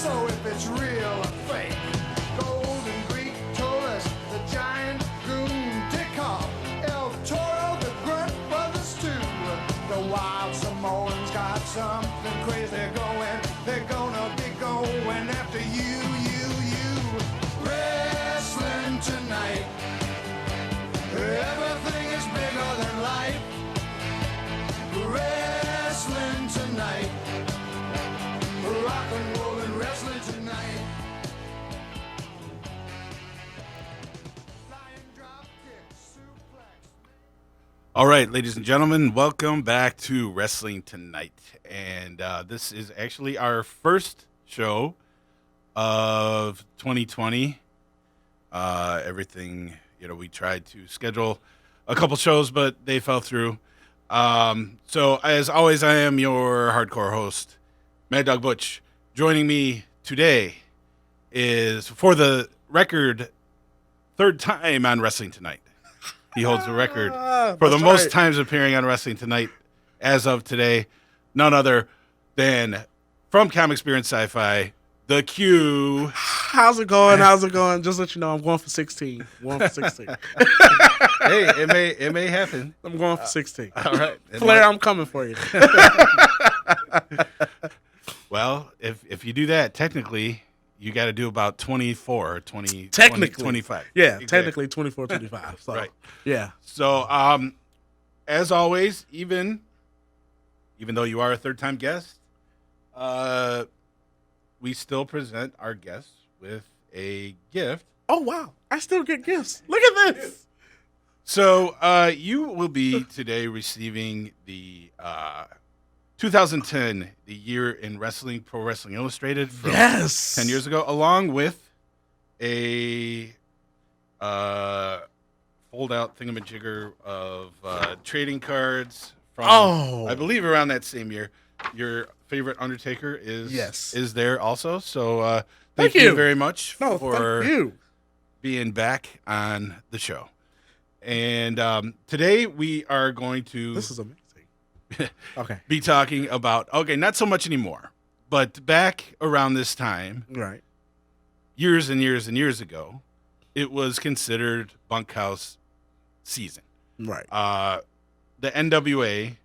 So if it's real or fake, Golden Greek Taurus, the giant goon, Dickoff, El Toro, the grunt brothers too. The wild Samoans got something crazy going. They're gonna be going after you. Wrestling tonight. Everything is bigger than life. Wrestling tonight. Rock and roll and wrestling tonight. Flying drop kick, suplex. All right, ladies and gentlemen, welcome back to Wrestling Tonight. And this is actually our first show of 2020. Everything, we tried to schedule a couple shows, but they fell through. So as always, I am your hardcore host, Mad Dog Butch. Joining me today is, for the record, third time on Wrestling Tonight. He holds the record for the most times appearing on Wrestling Tonight as of today. None other than from Comic Experience Sci-Fi, the Q. How's it going? Just let you know, I'm going for 16. Hey, it may happen. I'm going for 16. All right. Flair, I'm coming for you. Well, if you do that, technically, you got to do about 24 or 20, Technically. 25. Yeah, Exactly. technically 24, 25. So, Right. Yeah. So, as always, even though you are a third-time guest, we still present our guests with a gift. Oh, wow. I still get gifts. Look at this. So, you will be today receiving the 2010, the year in wrestling, Pro Wrestling Illustrated from 10 years ago, along with a fold-out thingamajigger of trading cards from, I believe, around that same year. Your favorite Undertaker is there also. So, thank you very much for being back on the show. And today we are going to... This is amazing. Okay. Be talking about, not so much anymore, but back around this time, Right. years and years and years ago, it was considered Bunkhouse season. Right. The NWA,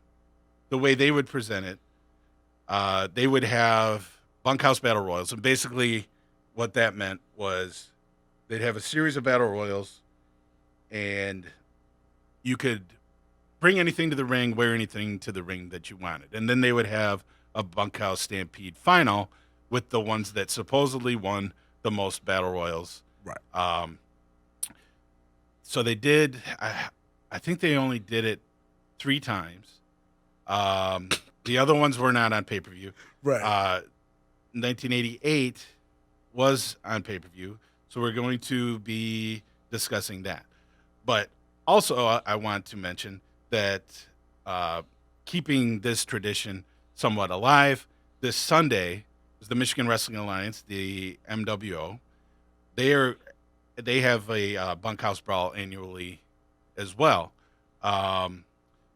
the way they would present it, they would have Bunkhouse Battle Royals. And basically what that meant was they'd have a series of Battle Royals, and you could bring anything to the ring, wear anything to the ring that you wanted. And then they would have a Bunkhouse Stampede final with the ones that supposedly won the most Battle Royals. Right. So they did, I think they only did it 3 times. The other ones were not on pay-per-view. Right. 1988 was on pay-per-view, so we're going to be discussing that. But also, I want to mention that keeping this tradition somewhat alive, this Sunday is the Michigan Wrestling Alliance, the MWO. They have a Bunkhouse Brawl annually as well.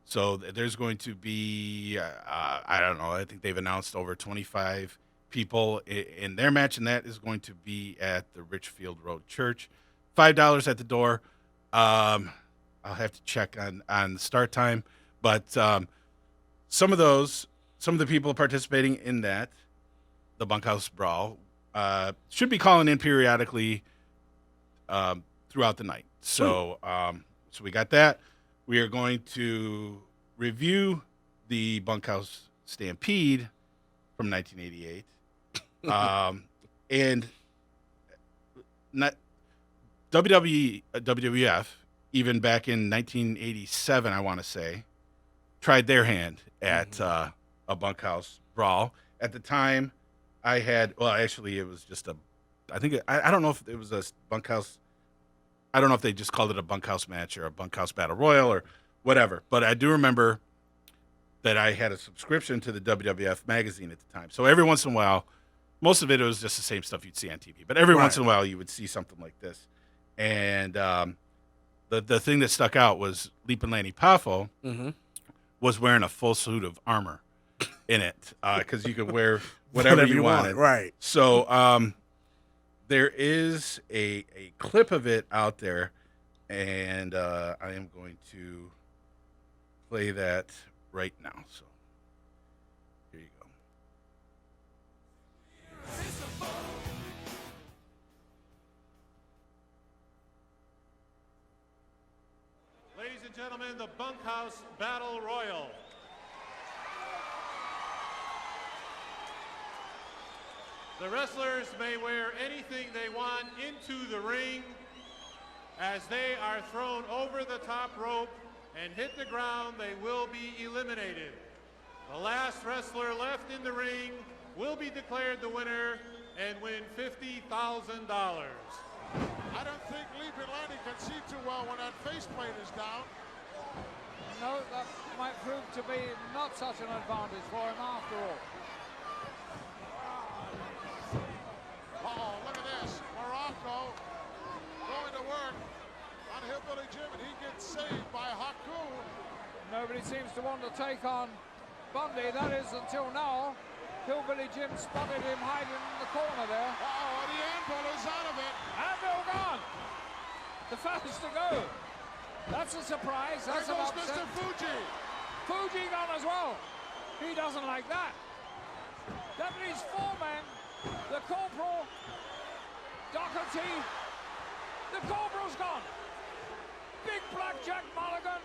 So there's going to be, I don't know, I think they've announced over 25 people in their match, and that is going to be at the Richfield Road Church. $5 at the door. I'll have to check on the start time, but some of the people participating in that, the Bunkhouse Brawl, should be calling in periodically throughout the night. So, so we got that. We are going to review the Bunkhouse Stampede from 1988, and not WWF. Even back in 1987, I want to say, tried their hand at a Bunkhouse Brawl. At the time, I had, it was just I don't know if it was a Bunkhouse, I don't know if they just called it a Bunkhouse match or a Bunkhouse Battle Royal or whatever. But I do remember that I had a subscription to the WWF magazine at the time. So every once in a while, most of it was just the same stuff you'd see on TV. But every once in a while, you would see something like this. And the thing that stuck out was Leapin' Lanny Poffo was wearing a full suit of armor in it, because you could wear whatever you wanted. Right. So there is a clip of it out there, and I am going to play that right now. So here you go. Ladies and gentlemen, the Bunkhouse Battle Royal. The wrestlers may wear anything they want into the ring as they are thrown over the top rope and hit the ground. They will be eliminated. The last wrestler left in the ring will be declared the winner and win $50,000. I don't think Lee Berlanti can see too well when that faceplate is down. No, that might prove to be not such an advantage for him after all. Uh-oh, look at this. Morocco going to work on Hillbilly Jim, and he gets saved by Haku. Nobody seems to want to take on Bundy. That is until now. Hillbilly Jim spotted him hiding in the corner there. Uh-oh, and the anvil is out of it. Anvil gone. The first to go. That's a surprise. There That's an goes upset. Mr. Fuji. Fuji gone as well. He doesn't like that. That leaves four men. The Corporal, Doherty. The Corporal's gone. Big Blackjack Mulligan,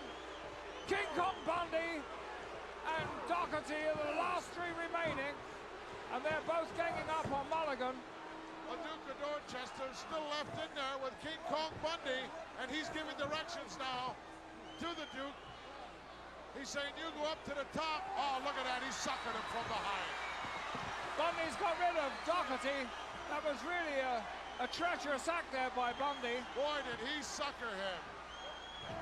King Kong Bundy, and Doherty are the last three remaining. And they're both ganging up on Mulligan. The Duke of Dorchester still left in there with King Kong Bundy, and he's giving directions now to the Duke. He's saying, you go up to the top. Oh, look at that. He's sucking him from behind. Bundy's got rid of Doherty. That was really a treacherous act there by Bundy, Boy, did he sucker him.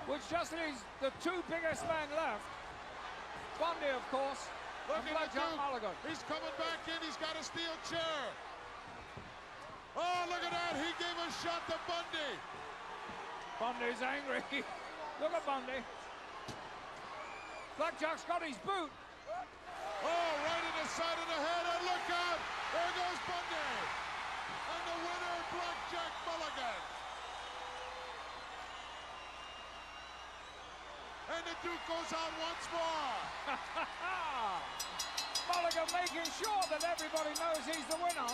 which just leaves the two biggest men left. Bundy, of course, Look and at the Blackjack Duke. Mulligan. He's coming back in. He's got a steel chair. Oh, look at that. He gave a shot to Bundy. Bundy's angry. Look at Bundy. Blackjack's got his boot. Oh, right in the side of the head. And look out. There goes Bundy. And the winner, Blackjack Mulligan. And the Duke goes out once more. Mulligan making sure that everybody knows he's the winner.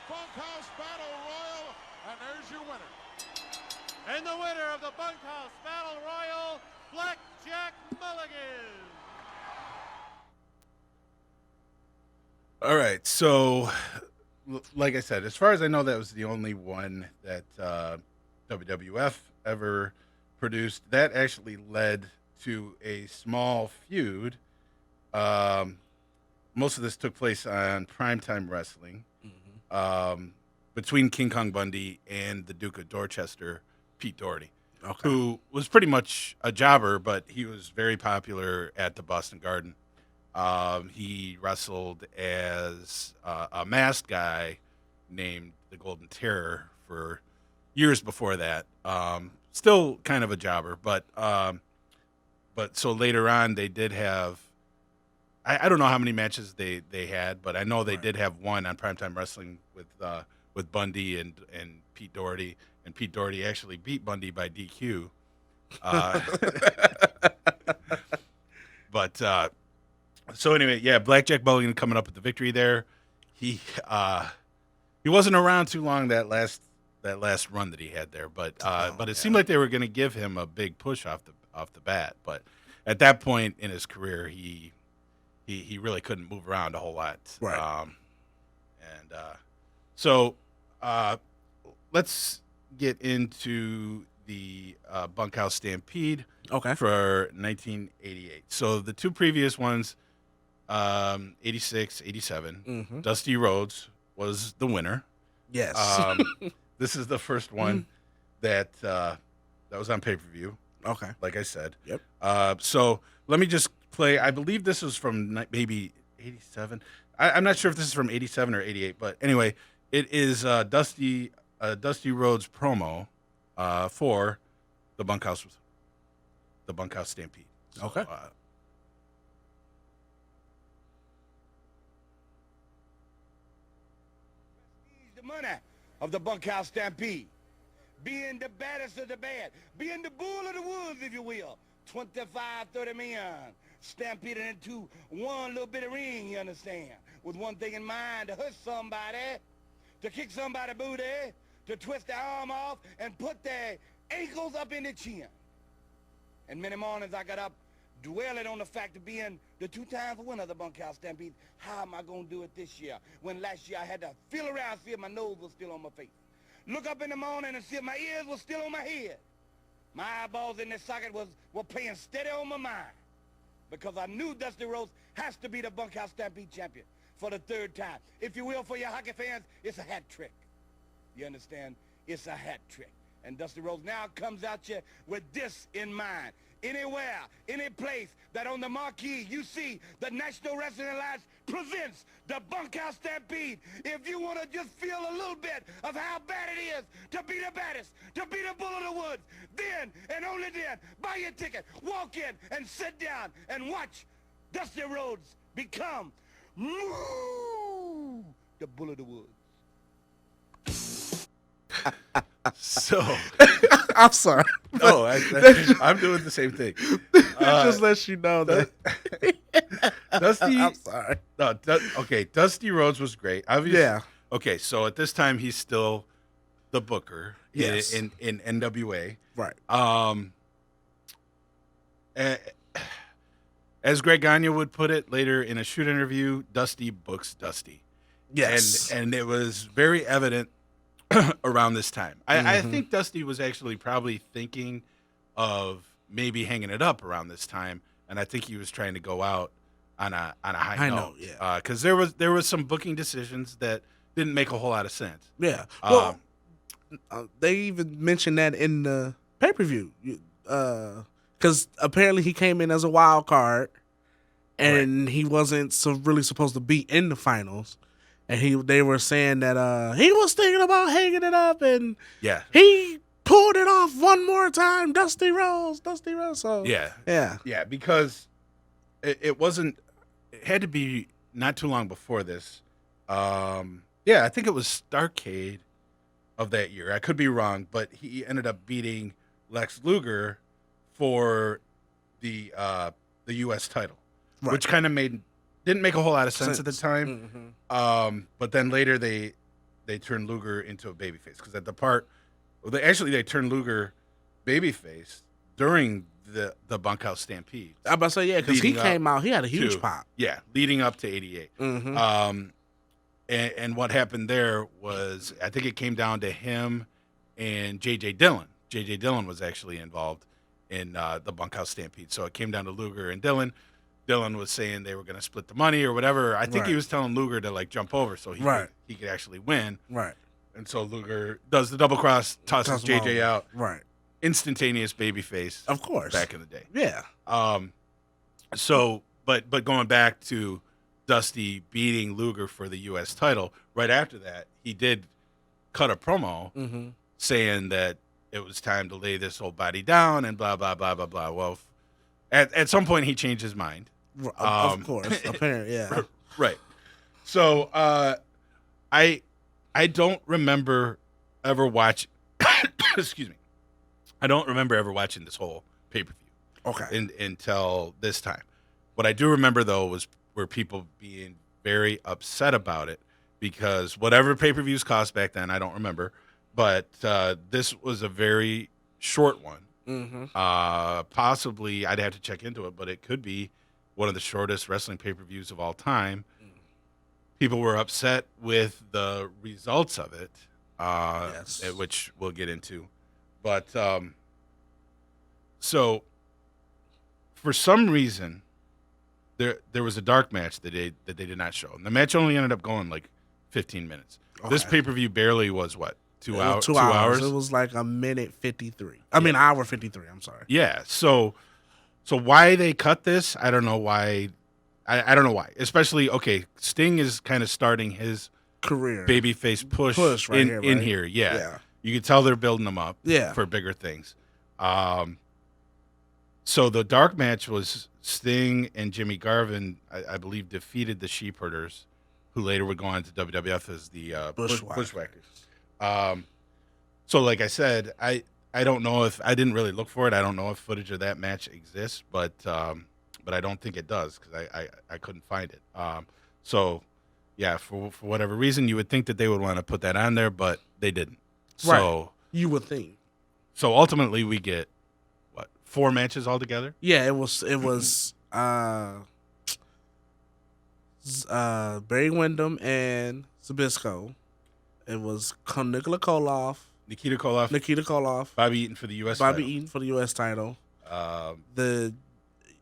Bunkhouse Battle Royal. And there's your winner. And the winner of the Bunkhouse Battle Royal, Blackjack Mulligan. All right. So, like I said, as far as I know, that was the only one that WWF ever produced. That actually led to a small feud. Most of this took place on Primetime Wrestling between King Kong Bundy and the Duke of Dorchester, Pete Doherty, who was pretty much a jobber, but he was very popular at the Boston Garden. He wrestled as a masked guy named the Golden Terror for years before that. Still kind of a jobber, but so later on they did have. I don't know how many matches they had, but I know they did have one on Primetime Wrestling with Bundy and Pete Doherty, and Pete Doherty actually beat Bundy by DQ. So anyway, yeah, Blackjack Mulligan coming up with the victory there. He wasn't around too long that last run that he had there, but it seemed like they were going to give him a big push off the bat. But at that point in his career, he really couldn't move around a whole lot. Right. So let's get into the Bunkhouse Stampede for 1988. So the two previous ones, 86, 87, Dusty Rhodes was the winner. Yes. This is the first one that was on pay-per-view. Okay. Like I said. Yep. So let me just play. I believe this was from maybe 87. I'm not sure if this is from 87 or 88, but anyway, it is Dusty Rhodes promo for the Bunkhouse Stampede. So, Okay. money of the Bunkhouse Stampede. Being the baddest of the bad. Being the bull of the woods, if you will. 25, 30 men stampeded into one little bit of ring, you understand? With one thing in mind, to hurt somebody, to kick somebody's booty, to twist their arm off, and put their ankles up in the chin. And many mornings I got up dwelling on the fact of being the two-time winner of the Bunkhouse Stampede. How am I going to do it this year? When last year I had to feel around, see if my nose was still on my face. Look up in the morning and see if my ears were still on my head. My eyeballs in this socket were playing steady on my mind. Because I knew Dusty Rhodes has to be the Bunkhouse Stampede champion for the third time. If you will, for your hockey fans, it's a hat trick. You understand? It's a hat trick. And Dusty Rhodes now comes at you with this in mind. Anywhere, any place that on the marquee you see the National Wrestling Alliance presents the Bunkhouse Stampede. If you want to just feel a little bit of how bad it is to be the baddest, to be the bull of the woods, then and only then, buy your ticket, walk in and sit down and watch Dusty Rhodes become the bull of the woods. So, I'm sorry. no, I'm doing the same thing. It just lets you know that. Dusty. I'm sorry. No, okay. Dusty Rhodes was great. Obviously. Yeah. Okay, so at this time he's still the booker Yes. in NWA. Right. As Greg Gagne would put it later in a shoot interview, Dusty books Dusty. Yes. And it was very evident around this time. I think Dusty was actually probably thinking of maybe hanging it up around this time, and I think he was trying to go out on a high note. Yeah. Because there was some booking decisions that didn't make a whole lot of sense. Yeah. Well, they even mentioned that in the pay-per-view. Because apparently he came in as a wild card, and he wasn't really supposed to be in the finals. And they were saying that he was thinking about hanging it up, and Yeah. he pulled it off one more time. Dusty Rhodes. So Yeah, because it wasn't. It had to be not too long before this. I think it was Starrcade of that year. I could be wrong, but he ended up beating Lex Luger for the U.S. title, which kind of didn't make a whole lot of sense at the time. But then later they turned Luger into a babyface because at the part, they turned Luger babyface during the Bunkhouse Stampede. I'm about to say, yeah, because he came out, he had a huge pop. Yeah, leading up to '88. And what happened there was, I think it came down to him and J.J. Dillon. J.J. Dillon was actually involved in the Bunkhouse Stampede. So it came down to Luger and Dillon. Dillon was saying they were going to split the money or whatever. I think he was telling Luger to like jump over so he could actually win. Right. And so Luger does the double cross, tosses JJ out. Right. Instantaneous babyface. Of course. Back in the day. Yeah. So, but going back to Dusty beating Luger for the U.S. title, right after that, he did cut a promo saying that it was time to lay this old body down and blah, blah, blah, blah, blah. Well, at some point he changed his mind. Of course. Apparently, yeah. Right. So I don't remember ever watching excuse me. I don't remember ever watching this whole pay-per-view. Okay. Until this time. What I do remember though were people being very upset about it because whatever pay-per-views cost back then, I don't remember, but this was a very short one. Possibly, I'd have to check into it, but it could be one of the shortest wrestling pay-per-views of all time. People were upset with the results of it, which we'll get into. But so for some reason, there was a dark match that they did not show, and the match only ended up going like 15 minutes. This pay-per-view barely was what? 2 hours? 2 hours. It was like a minute 53. I mean, hour 53. I'm sorry. Yeah. So why they cut this? I don't know why. I don't know why. Especially, Sting is kind of starting his career babyface push in here. Yeah. You could tell they're building him up for bigger things. So the dark match was Sting and Jimmy Garvin, I believe, defeated the Sheepherders, who later would go on to WWF as the Bushwhackers. So like I said, I don't know if I didn't really look for it. I don't know if footage of that match exists, but I don't think it does because I couldn't find it. So yeah, for whatever reason, you would think that they would want to put that on there, but they didn't. So Right. You would think. so ultimately, we get what 4 matches altogether. Yeah, it was Barry Windham and Zabisco. It was Nikola Koloff, Nikita Koloff, Bobby Eaton for the U.S. Bobby title. Eaton for the U.S. title. The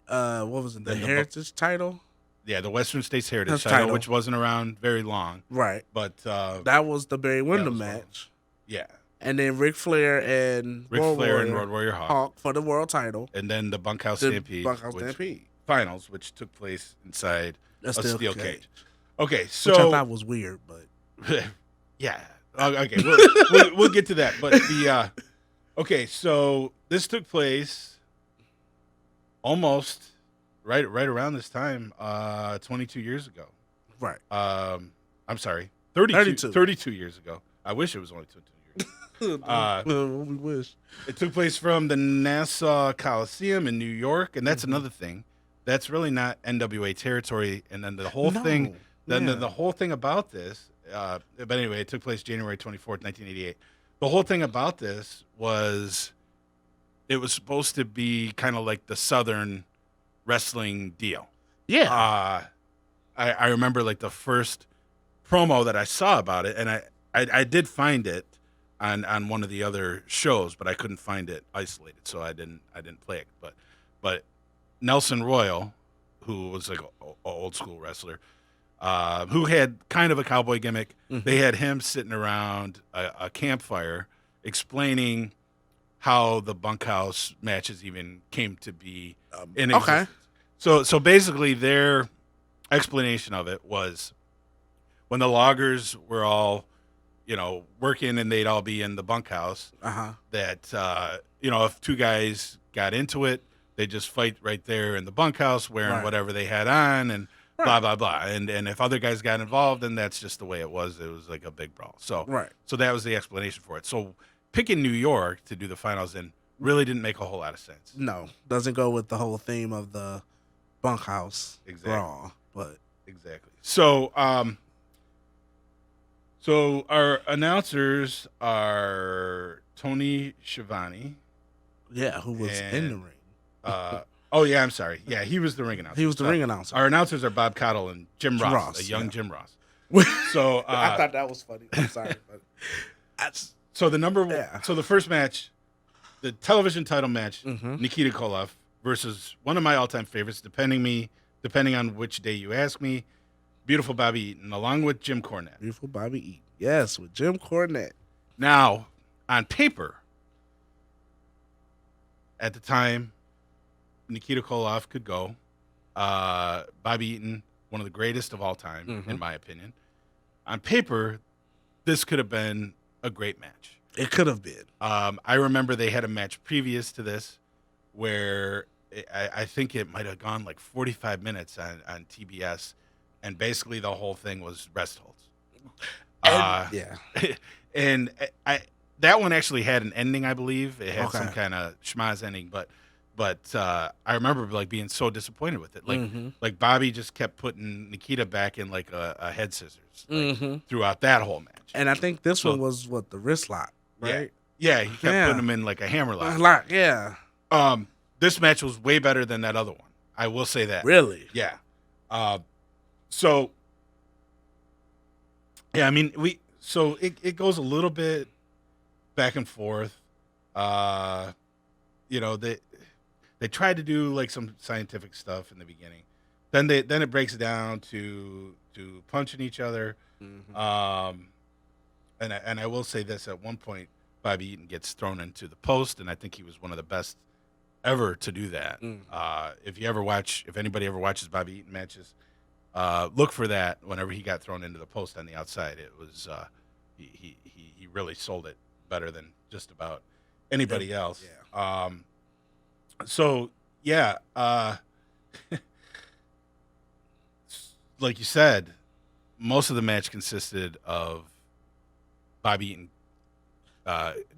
What was it? The Heritage title. Yeah, the Western States Heritage That's title, title. which wasn't around very long. Right. But that was the Barry Windham match. Yeah. And then Ric Flair and Road Warrior Hawk for the world title. And then the Bunkhouse Stampede finals, which took place inside a steel cage. Okay, so which I thought was weird, but yeah. Okay, we'll get to that. But the okay, so this took place almost right around this time, 22 years ago. Right. I'm sorry, 32 years ago. I wish it was only 22 years. We wish. It took place from the Nassau Coliseum in New York, and that's another thing. That's really not NWA territory. And then the whole thing, the whole thing about this. But anyway, it took place January 24th, 1988. The whole thing about this was, it was supposed to be kind of like the Southern wrestling deal. Yeah. I remember like the first promo that I saw about it, and I did find it on one of the other shows, but I couldn't find it isolated, so I didn't play it. But Nelson Royal, who was like an old school wrestler, who had kind of a cowboy gimmick, they had him sitting around a campfire explaining how the bunkhouse matches even came to be in existence. Okay. So basically their explanation of it was when the loggers were all, working and they'd all be in the bunkhouse, that, if 2 guys got into it, they just fight right there in the bunkhouse wearing whatever they had on and blah, blah, blah. And if other guys got involved, then that's just the way it was. It was like a big brawl. So that was the explanation for it. So picking New York to do the finals in really didn't make a whole lot of sense. No, doesn't go with the whole theme of the bunkhouse brawl. But exactly. So, so our announcers are Tony Schiavone. Yeah, who was in the ring. Oh, yeah, I'm sorry. Yeah, he was the ring announcer. He was the ring announcer. Our announcers are Bob Cottle and Jim Ross, a young Jim Ross. So I thought that was funny. I'm sorry. But so the first match, the television title match, Nikita Koloff versus one of my all-time favorites, depending on which day you ask me, Beautiful Bobby Eaton, along with Jim Cornette. Beautiful Bobby Eaton. Yes, with Jim Cornette. Now, on paper, at the time, Nikita Koloff could go. Bobby Eaton, one of the greatest of all time, in my opinion. On paper, this could have been a great match. It could have been. I remember they had a match previous to this where I think it might have gone like 45 minutes on TBS, and basically the whole thing was rest holds. And that one actually had an ending, I believe. It had some kind of schmaz ending, but I remember like being so disappointed with it. Like Bobby just kept putting Nikita back in like a head scissors throughout that whole match. And I think this one was the wrist lock, right? Yeah, he kept putting him in like a hammer lock. This match was way better than that other one. I will say that. Really? Yeah. So yeah, I mean it goes a little bit back and forth. They tried to do like some scientific stuff in the beginning. Then it breaks down to punching each other. And I will say this, at one point Bobby Eaton gets thrown into the post, and I think he was one of the best ever to do that. If anybody ever watches Bobby Eaton matches, look for that. Whenever he got thrown into the post on the outside, it was he really sold it better than just about anybody else. Like you said, most of the match consisted of Bobby Eaton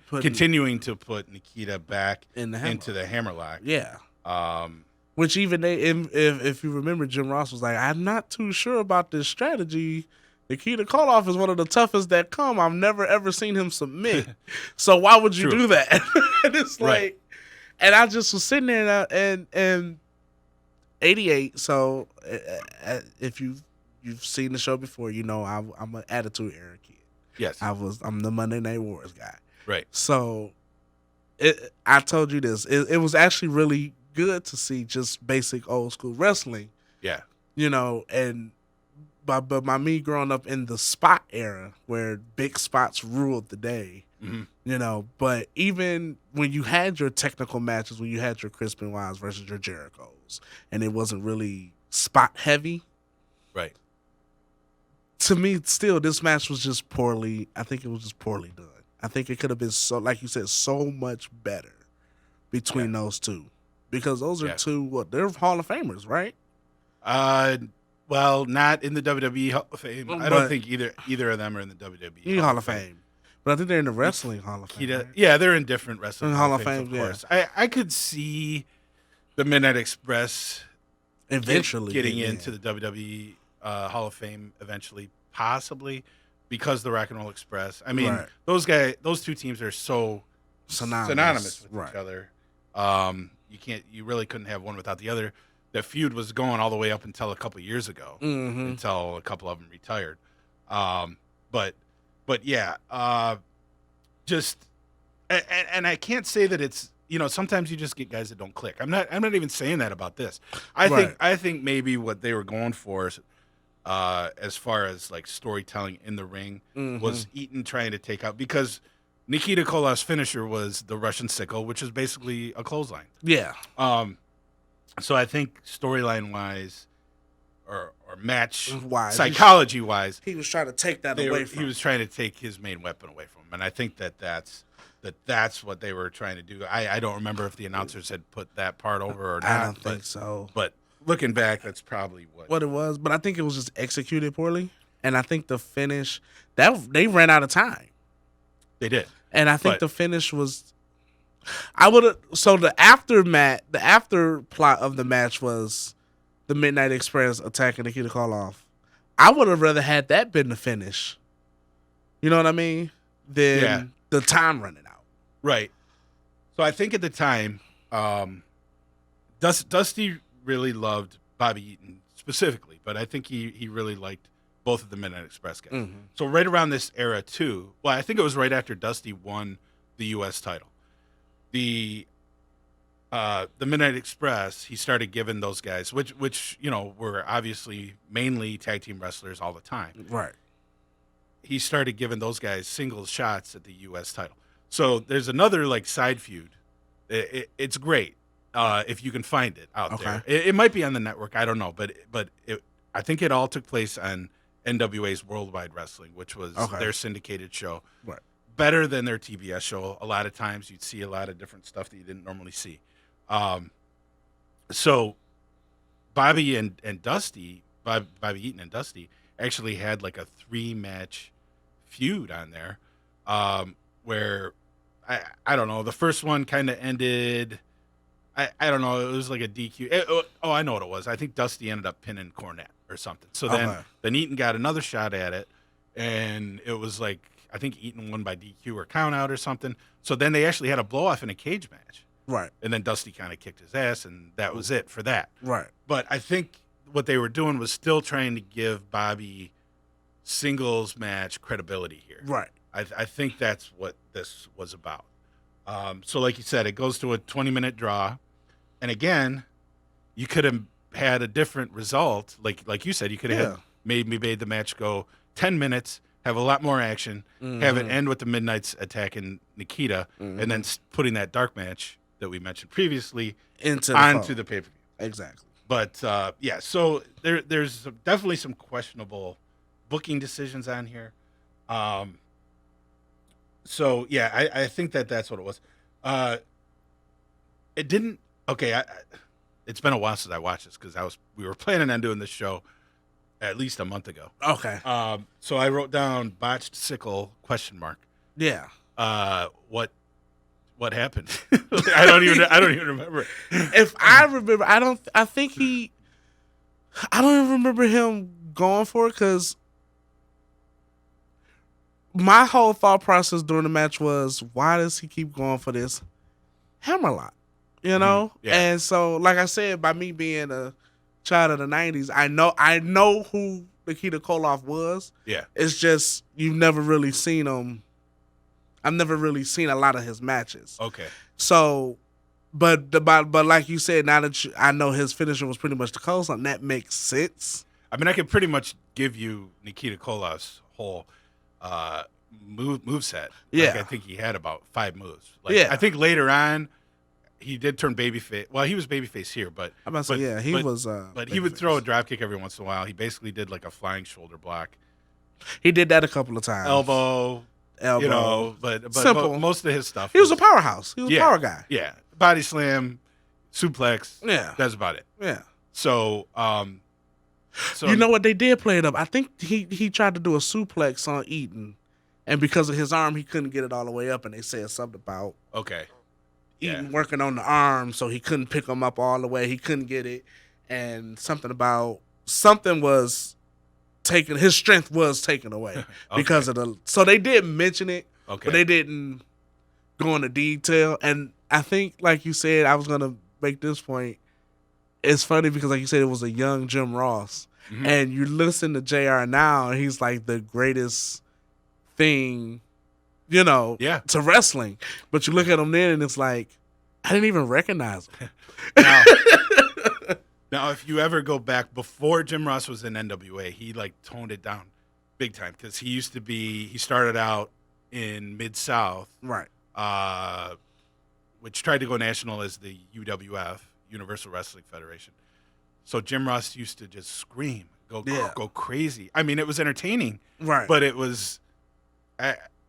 continuing to put Nikita back into the hammerlock. Yeah. Um, Which even if you remember, Jim Ross was like, I'm not too sure about this strategy. Nikita Koloff is one of the toughest that come. I've never ever seen him submit. So why would you do that? And it's like, Right. and I just was sitting there and 88. So if you've seen the show before, you know I'm an attitude era kid. yes. I'm the Monday Night Wars guy. Right. So I told you this. It was actually really good to see just basic old school wrestling. Yeah. You know, and but by me growing up in the spot era where big spots ruled the day, you know, but even when you had your technical matches, when you had your Chris Benoit's versus your Jericho's, and it wasn't really spot heavy, Right. to me, still, this match was just poorly. I think it was just poorly done. I think it could have been so, like you said, so much better between those two, because those are two. They're Hall of Famers, right? Well, not in the WWE Hall of Fame. I don't think either of them are in the WWE Hall of Fame. But I think they're in the Wrestling Hall of Fame. Right? Yeah, they're in different wrestling Hall of Fames, Fame, of course. I could see the Midnight Express eventually getting into the WWE Hall of Fame eventually, possibly, because the Rock and Roll Express. I mean, those two teams are so synonymous with each other. You really couldn't have one without the other. The feud was going all the way up until a couple of years ago, until a couple of them retired. But yeah, just and I can't say that it's, you know, sometimes you just get guys that don't click. I'm not even saying that about this. I think maybe what they were going for, as far as like storytelling in the ring, was Eaton trying to take out, because Nikita Koloff's finisher was the Russian sickle, which is basically a clothesline. Yeah. So I think storyline wise, or match wise, psychology wise, he was trying to take that away from him. He was trying to take his main weapon away from him, and I think that's what they were trying to do. I don't remember if the announcers had put that part over or not. I don't think so. But looking back, that's probably what it was. But I think it was just executed poorly, and I think the finish they ran out of time. They did, and I think the finish was. I would have. So the after plot of the match was the Midnight Express attacking Nikita Koloff. I would have rather had that been the finish. You know what I mean? Than the time running out. Right. So I think at the time, Dusty really loved Bobby Eaton specifically, but I think he really liked both of the Midnight Express guys. So right around this era too. Well, I think it was right after Dusty won the U.S. title. The Midnight Express, he started giving those guys, which you know were obviously mainly tag team wrestlers all the time. Right. He started giving those guys singles shots at the U.S. title. So there's another like side feud. It's great if you can find it out there. It might be on the network. I don't know, but I think it all took place on NWA's Worldwide Wrestling, which was their syndicated show. Right. Better than their TBS show. A lot of times you'd see a lot of different stuff that you didn't normally see. So Bobby and Dusty, Bobby Eaton and Dusty actually had like a 3-match feud on there, where I don't know, the first one kind of ended. I don't know. It was like a DQ. I know what it was. I think Dusty ended up pinning Cornette or something. So then Eaton got another shot at it, and it was like, I think Eaton won by DQ or count out or something. So then they actually had a blow off in a cage match. Right. And then Dusty kind of kicked his ass, and that was it for that. Right. But I think what they were doing was still trying to give Bobby singles match credibility here. Right. I think that's what this was about. So like you said, it goes to a 20-minute draw. And again, you could have had a different result. Like you said, you could have made the match go 10 minutes, have a lot more action, have it end with the Midnights attacking Nikita, and then putting that dark match that we mentioned previously onto the pay-per-view. Exactly. But, so there's definitely some questionable booking decisions on here. So, yeah, I think that's what it was. It didn't... Okay, it's been a while since I watched this because we were planning on doing this show at least a month ago. Okay. So I wrote down botched sickle ? Yeah. What happened? I don't even remember. If I remember, I don't even remember him going for it because my whole thought process during the match was, why does he keep going for this hammerlock? You know? Yeah. And so, like I said, by me being a child of the 90s, I know who Nikita Koloff was. Yeah. It's just you've never really seen him. I've never really seen a lot of his matches. Okay. So, but like you said, now that I know his finisher was pretty much the coastline, that makes sense. I mean, I could pretty much give you Nikita Koloff's whole move set. Yeah. Like, I think he had about 5 moves. Like, Yeah. I think later on, he did turn babyface. Well, he was babyface here, but I'm about to say, yeah, he was. But he would throw a drop kick every once in a while. He basically did like a flying shoulder block, He did that a couple of times. elbow. You know, but Simple. most of his stuff. He was a powerhouse. He was a Yeah. power guy. Yeah, body slam, suplex. Yeah. That's about it. Yeah. So, You know what? They did play it up. I think he tried to do a suplex on Eaton, and because of his arm, he couldn't get it all the way up. And they said something about Okay. Eaton working on the arm, so he couldn't pick him up all the way. He couldn't get it, and something was taken. His strength was taken away because of the. So they did mention it, Okay. but they didn't go into detail. And I think, like you said, I was gonna make this point. It's funny because, like you said, it was a young Jim Ross, and you listen to JR now, and he's like the greatest thing, Yeah. to wrestling. But you look at him then, and it's like, I didn't even recognize him. Now, if you ever go back before Jim Ross was in NWA, he like toned it down big time because he started out in Mid-South, Right. which tried to go national as the UWF, Universal Wrestling Federation. So Jim Ross used to just scream, go crazy. I mean, it was entertaining, Right. but it was,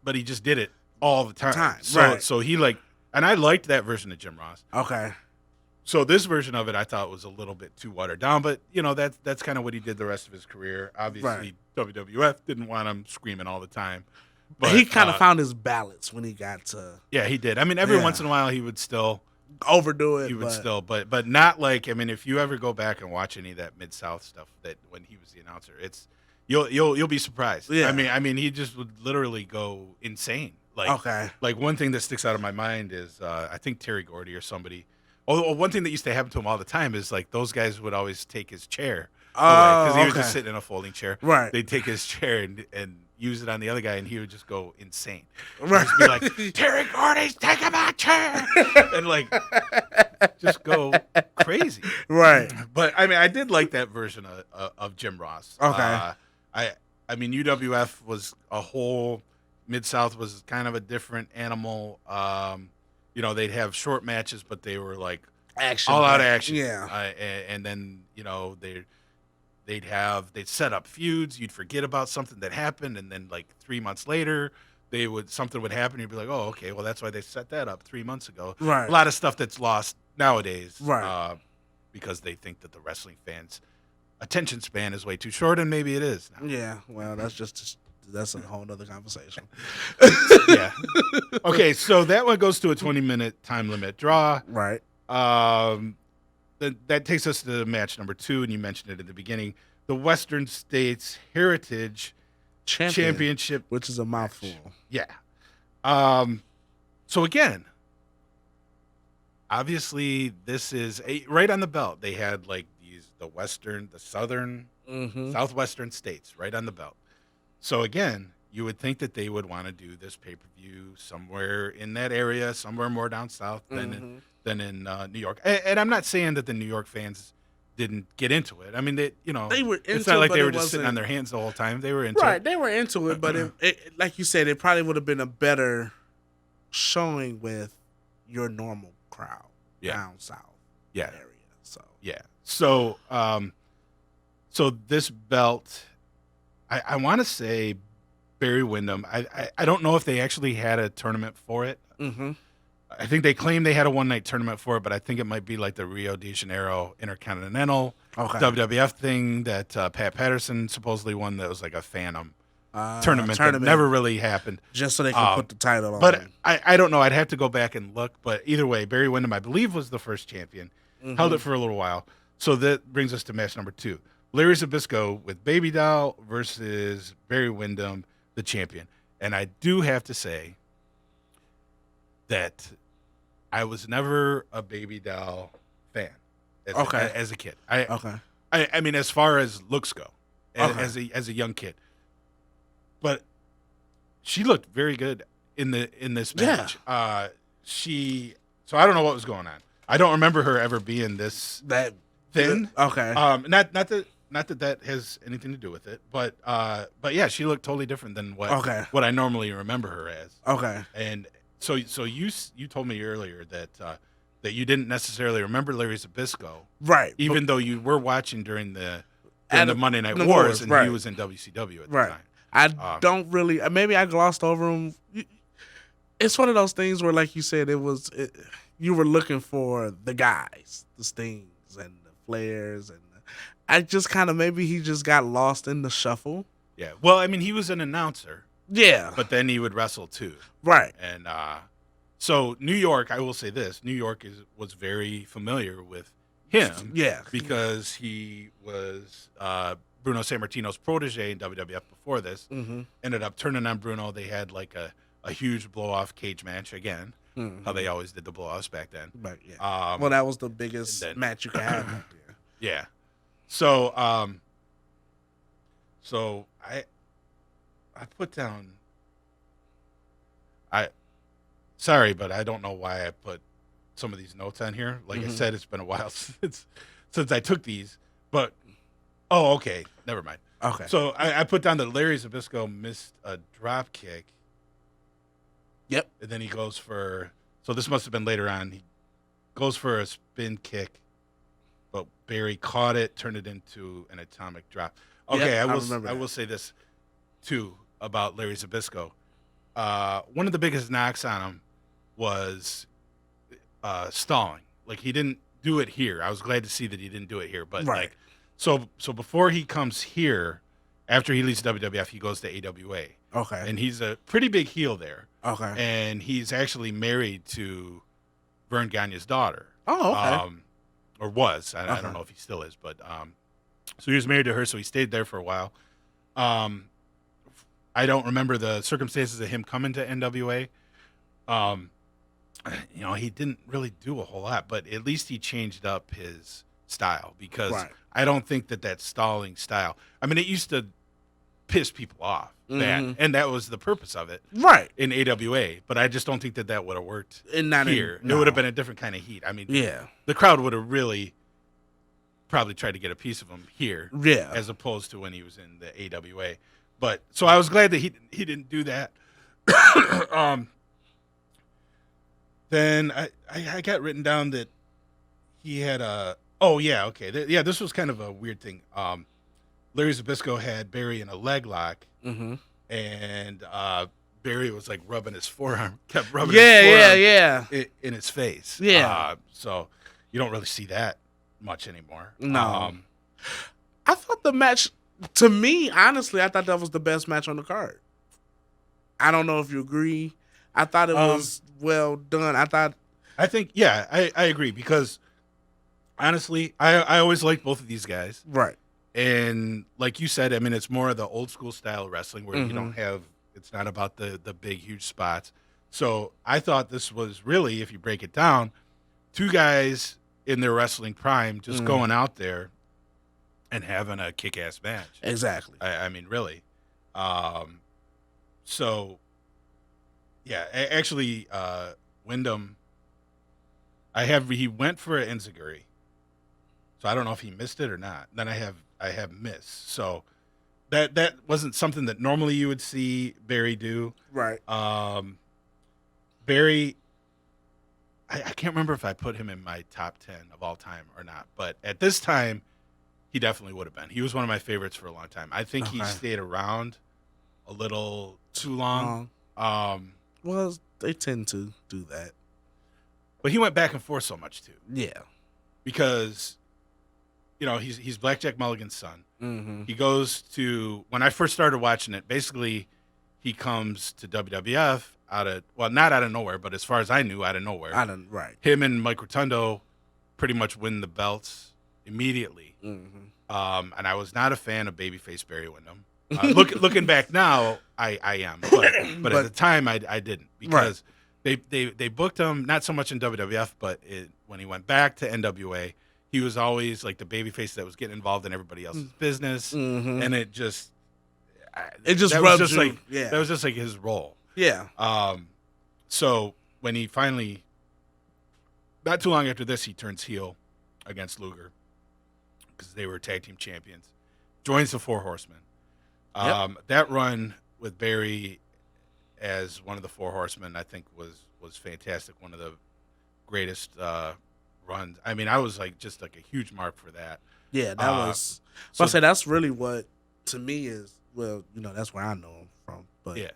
but he just did it all the time. Right. So he and I liked that version of Jim Ross. Okay. So this version of it, I thought was a little bit too watered down, but that's kind of what he did the rest of his career. Obviously, WWF didn't want him screaming all the time, but he kind of found his balance when he got to. Yeah, he did. I mean, every once in a while, he would still overdo it. He would still, but not like. I mean, if you ever go back and watch any of that Mid-South stuff that when he was the announcer, you'll be surprised. Yeah. I mean, he just would literally go insane. Like one thing that sticks out of my mind is I think Terry Gordy or somebody. Oh, one thing that used to happen to him all the time is like those guys would always take his chair because he was just sitting in a folding chair. Right. They'd take his chair and use it on the other guy, and he would just go insane. Right. Just be like, Terry Gordy's taking my chair, and like just go crazy. Right. But I mean, I did like that version of Jim Ross. Okay. I mean, UWF was a whole. Mid-South was kind of a different animal. They'd have short matches, but they were like Action. all out action. Yeah. And then they'd set up feuds. You'd forget about something that happened, and then like 3 months later, something would happen. You'd be like, oh, okay, well that's why they set that up 3 months ago. Right. A lot of stuff that's lost nowadays. Right. Because they think that the wrestling fans' attention span is way too short, and maybe it is now. Yeah. Well, that's a whole nother conversation. Yeah. Okay, so that one goes to a 20-minute time limit draw. Right. That takes us to match number 2, and you mentioned it at the beginning. The Western States Heritage Championship. Which is a mouthful. Yeah. So again, obviously this is right on the belt. They had like the southern, southwestern states right on the belt. So again, you would think that they would want to do this pay-per-view somewhere in that area, somewhere more down south than in New York. And I'm not saying that the New York fans didn't get into it. I mean, they were into it's not it, like but they it were just sitting wasn't- on their hands the whole time. They were into Right. it. They were into it, but like you said, it probably would have been a better showing with your normal crowd down south area. So Yeah. So so this belt, I want to say Barry Windham. I don't know if they actually had a tournament for it. Mm-hmm. I think they claimed they had a one-night tournament for it, but I think it might be like the Rio de Janeiro Intercontinental. Okay. WWF thing that Pat Patterson supposedly won. That was like a Phantom tournament that never really happened. Just so they could put the title on. But him. I don't know. I'd have to go back and look. But either way, Barry Windham, I believe, was the first champion. Held it for a little while. So that brings us to match number 2. Larry Zbyszko with Baby Doll versus Barry Windham, the champion. And I do have to say that I was never a Baby Doll fan as a kid. I mean, as far as looks go, as a young kid. But she looked very good in this match. Yeah. So I don't know what was going on. I don't remember her ever being that thin. Okay. Not that has anything to do with it, but yeah, she looked totally different than what I normally remember her as. Okay. And so you told me earlier that you didn't necessarily remember Larry Zbyszko, right? Even though you were watching during the Monday Night Wars, and he was in WCW at the time. I don't really. Maybe I glossed over him. It's one of those things where, like you said, you were looking for the guys, the Stings and the Flairs, and I just kind of maybe he just got lost in the shuffle. Yeah. Well, I mean, he was an announcer. Yeah. But then he would wrestle too. Right. And so New York, I will say this: New York was very familiar with him. Yeah. Because he was Bruno Sammartino's protege in WWF before this. Mm-hmm. Ended up turning on Bruno. They had like a huge blow-off cage match again. How they always did the blow-offs back then. But yeah. Well, that was the biggest match you could have. Yeah. So I put down. Sorry, but I don't know why I put some of these notes on here. Like I said, it's been a while since I took these. But okay, never mind. Okay. So I put down that Larry Zbyszko missed a drop kick. Yep. And then he goes for. So this must have been later on. He goes for a spin kick, but Barry caught it, turned it into an atomic drop. Okay, yep, I will say this too about Larry Zbyszko. One of the biggest knocks on him was stalling. Like he didn't do it here. I was glad to see that he didn't do it here. But like, so before he comes here, after he leaves WWF, he goes to AWA. Okay. And he's a pretty big heel there. Okay. And he's actually married to Vern Gagne's daughter. Oh, okay. Or was. I don't know if he still is, but so he was married to her, so he stayed there for a while. I don't remember the circumstances of him coming to NWA. He didn't really do a whole lot, but at least he changed up his style because I don't think that stalling style. I mean, it used to piss people off, and that was the purpose of it, right? In AWA, but I just don't think that would have worked not here. No. It would have been a different kind of heat. I mean, yeah, the crowd would have really probably tried to get a piece of him here, as opposed to when he was in the AWA. But so I was glad that he didn't do that. Then I got written down that he had a. Oh yeah, okay, this was kind of a weird thing. Larry Zbyszko had Barry in a leg lock, and Barry was like rubbing his forearm, kept rubbing his forearm in his face. Yeah. So you don't really see that much anymore. No. I thought the match, to me, honestly, I thought that was the best match on the card. I don't know if you agree. I thought it was well done. I think, I agree because honestly, I always liked both of these guys. Right. And like you said, I mean, it's more of the old school style wrestling where you don't have, it's not about the big, huge spots. So I thought this was really, if you break it down, two guys in their wrestling prime just going out there and having a kick-ass match. Exactly. I mean, really. So, yeah, actually, Wyndham, he went for an enziguri. So I don't know if he missed it or not. Then I have missed. So that wasn't something that normally you would see Barry do. Right. Barry, I can't remember if I put him in my top 10 of all time or not, but at this time, he definitely would have been. He was one of my favorites for a long time. I think he stayed around a little too long. Well, they tend to do that. But he went back and forth so much, too. Yeah. Because he's Blackjack Mulligan's son. Mm-hmm. He goes to, when I first started watching it, basically he comes to WWF not out of nowhere, but as far as I knew, out of nowhere. Right. Him and Mike Rotundo pretty much win the belts immediately. Mm-hmm. And I was not a fan of babyface Barry Windham. Looking back now, I am, but at the time I didn't, because they booked him not so much in WWF, but when he went back to NWA, he was always like the babyface that was getting involved in everybody else's business, and it just that was rubs just you. like that was just like his role. Yeah. So when he finally, not too long after this, he turns heel against Luger because they were tag team champions. Joins the Four Horsemen. That run with Barry as one of the Four Horsemen, I think, was fantastic. One of the greatest runs. I mean, I was just a huge mark for that. Yeah, that was. So I say that's really what to me is. Well, that's where I know him from. But yeah.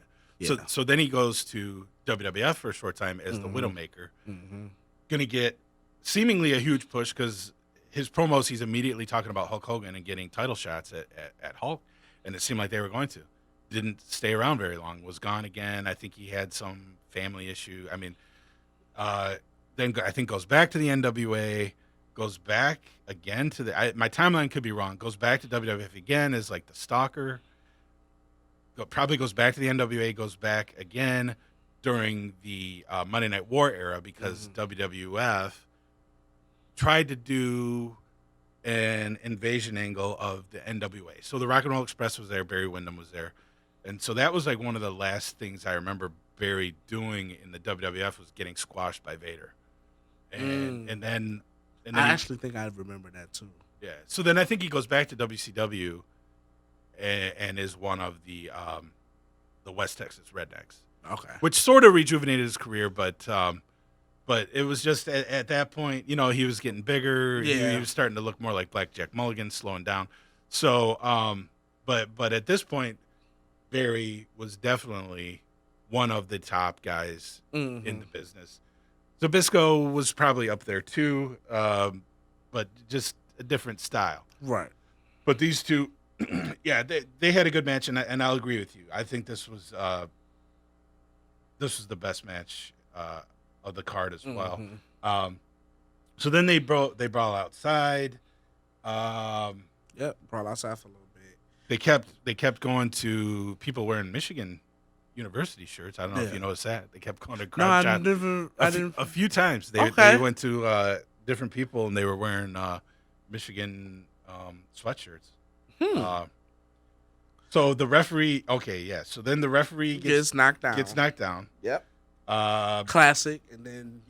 So then he goes to WWF for a short time as the Widowmaker. Mm-hmm. Going to get seemingly a huge push because his promos, he's immediately talking about Hulk Hogan and getting title shots at Hulk. And it seemed like they were going to. Didn't stay around very long. Was gone again. I think he had some family issue. I mean, then I think goes back to the NWA, goes back again to my timeline could be wrong. Goes back to WWF again as like the stalker. Probably goes back to the NWA. Goes back again during the Monday Night War era because WWF tried to do an invasion angle of the NWA. So the Rock and Roll Express was there, Barry Windham was there. And so that was like one of the last things I remember Barry doing in the WWF was getting squashed by Vader. And then I actually think I remember that too. Yeah. So then I think he goes back to WCW and is one of the West Texas Rednecks. Okay. Which sort of rejuvenated his career, but it was just at that point, he was getting bigger. Yeah. He was starting to look more like Blackjack Mulligan, slowing down. So, but at this point, Barry was definitely one of the top guys in the business. Zabisco was probably up there too, but just a different style. Right. But these two, yeah, they had a good match, and I'll agree with you. I think this was the best match of the card as well. So then they brawl outside. Yep, brawl outside for a little bit. They kept going to people wearing Michigan University shirts. I don't know if you noticed that. They kept going to crowd shot. I didn't. A few times they went to different people and they were wearing Michigan sweatshirts. So the referee, so then the referee gets knocked down. Yep. Classic, and then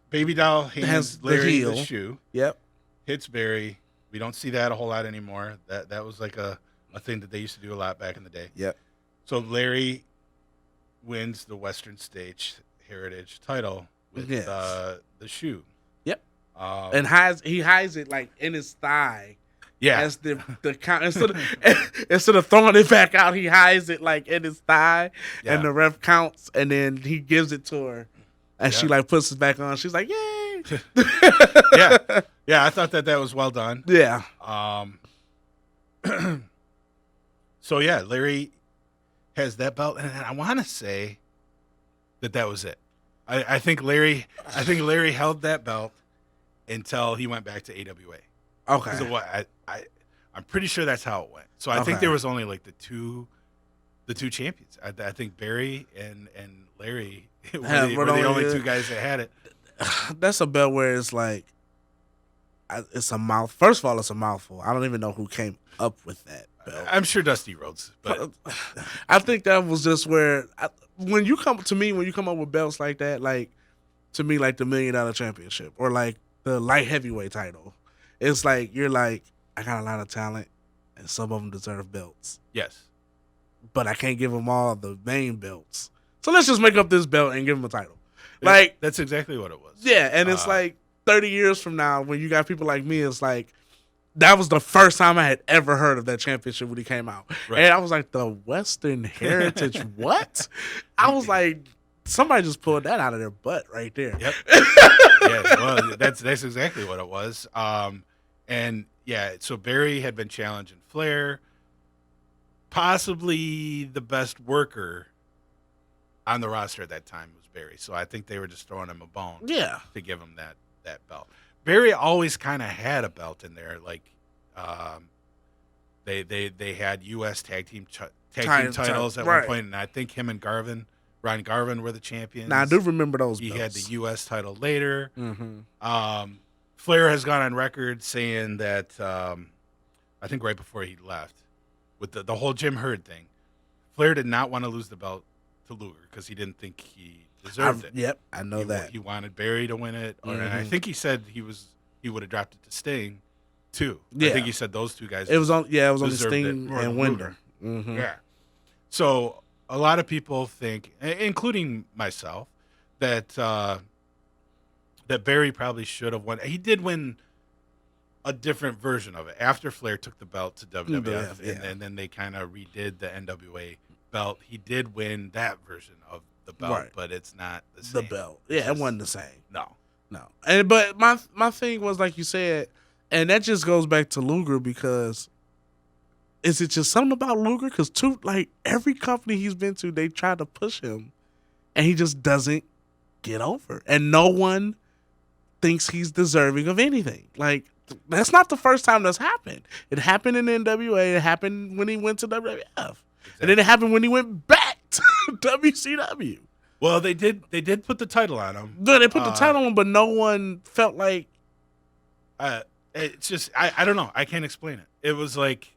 Baby Doll hands Larry the shoe. Yep. Hits Barry. We don't see that a whole lot anymore. That was like a thing that they used to do a lot back in the day. Yep. So Larry wins the Western States Heritage title with the shoe. Yep. And he hides it like in his thigh. Yeah. As the count instead of throwing it back out, he hides it like in his thigh, and the ref counts, and then he gives it to her, and she like puts it back on. She's like, "Yay!" Yeah. I thought that was well done. Yeah. So Larry has that belt, and I want to say that was it. I think Larry held that belt until he went back to AWA. Okay. So I'm pretty sure that's how it went. So I think there was only like the two champions. I think Barry and Larry were the only two guys that had it. That's a belt where it's like, it's a mouth. First of all, it's a mouthful. I don't even know who came up with that belt. I'm sure Dusty Rhodes, but I think that was just where when you come up with belts like that, like to me, like the $1 Million Championship or like the light heavyweight title, it's like you're like, I got a lot of talent, and some of them deserve belts. Yes, but I can't give them all the main belts. So let's just make up this belt and give them a title. Like that's exactly what it was. Yeah, and it's like 30 years from now, when you got people like me, it's like that was the first time I had ever heard of that championship when he came out, and I was like, the Western Heritage, what? I was like, somebody just pulled that out of their butt right there. Yep. Well, that's exactly what it was. And yeah, so Barry had been challenging Flair, possibly the best worker on the roster at that time was Barry. So I think they were just throwing him a bone Yeah. to give him that belt. Barry always kind of had a belt in there, like they had U.S. tag team titles at one point, and I think him and Ron Garvin were the champions. Now I do remember those. He belts. had the U.S. title later. Mm-hmm. Flair has gone on record saying that I think right before he left with the whole Jim Herd thing, Flair did not want to lose the belt to Luger because he didn't think he deserved it. Yep, I know that. He wanted Barry to win it, and I think he said he would have dropped it to Sting too. Yeah. I think he said those two guys. It was on deserved Sting it. and Wyndham. Mm-hmm. Yeah. So a lot of people think, including myself, that that Barry probably should have won. He did win a different version of it after Flair took the belt to WWF, and then they kind of redid the NWA belt. He did win that version of the belt, but it's not the same. The belt, it wasn't the same. No. And but my thing was, like you said, and that just goes back to Luger, because is it just something about Luger? Because every company he's been to, they try to push him, and he just doesn't get over, and no one thinks he's deserving of anything. Like, that's not the first time that's happened. It happened in NWA. It happened when he went to WWF, and then it happened when he went back to WCW. Well, they did put the title on him. They put the title on him, but no one felt like. It's just I don't know. I can't explain it. It was like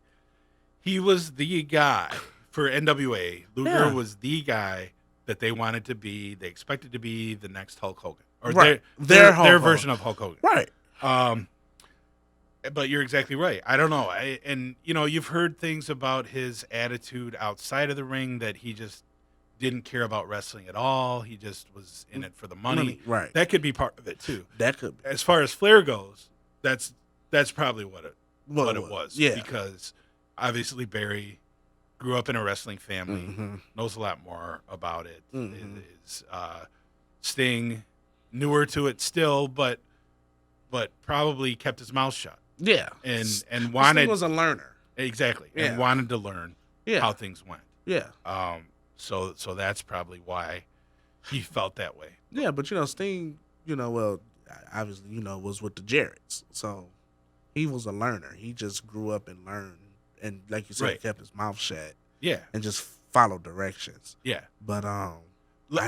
he was the guy for NWA. Luger was the guy that they wanted to be. They expected to be the next Hulk Hogan, or their version of Hulk Hogan. Right. But you're exactly right. I don't know. And you've heard things about his attitude outside of the ring, that he just didn't care about wrestling at all. He just was in it for the money. Right. That could be part of it too. That could be. As far as Flair goes, that's probably what it was. Yeah. Because obviously Barry grew up in a wrestling family, knows a lot more about it. Is Sting newer to it still, but probably kept his mouth shut. Yeah. And wanted. Sting was a learner. Exactly. Yeah. And wanted to learn how things went. Yeah. So that's probably why he felt that way. Yeah, but Sting, obviously, was with the Jarretts. So he was a learner. He just grew up and learned, and like you said, kept his mouth shut. Yeah. And just followed directions. Yeah. But I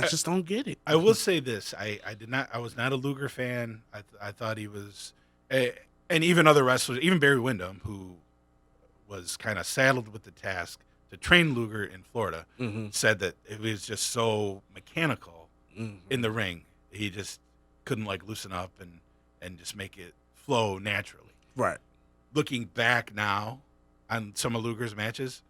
just don't get it. I will say this: I was not a Luger fan. I thought he was, and even other wrestlers, even Barry Windham, who was kind of saddled with the task to train Luger in Florida, said that it was just so mechanical in the ring. He just couldn't loosen up and just make it flow naturally. Right. Looking back now on some of Luger's matches,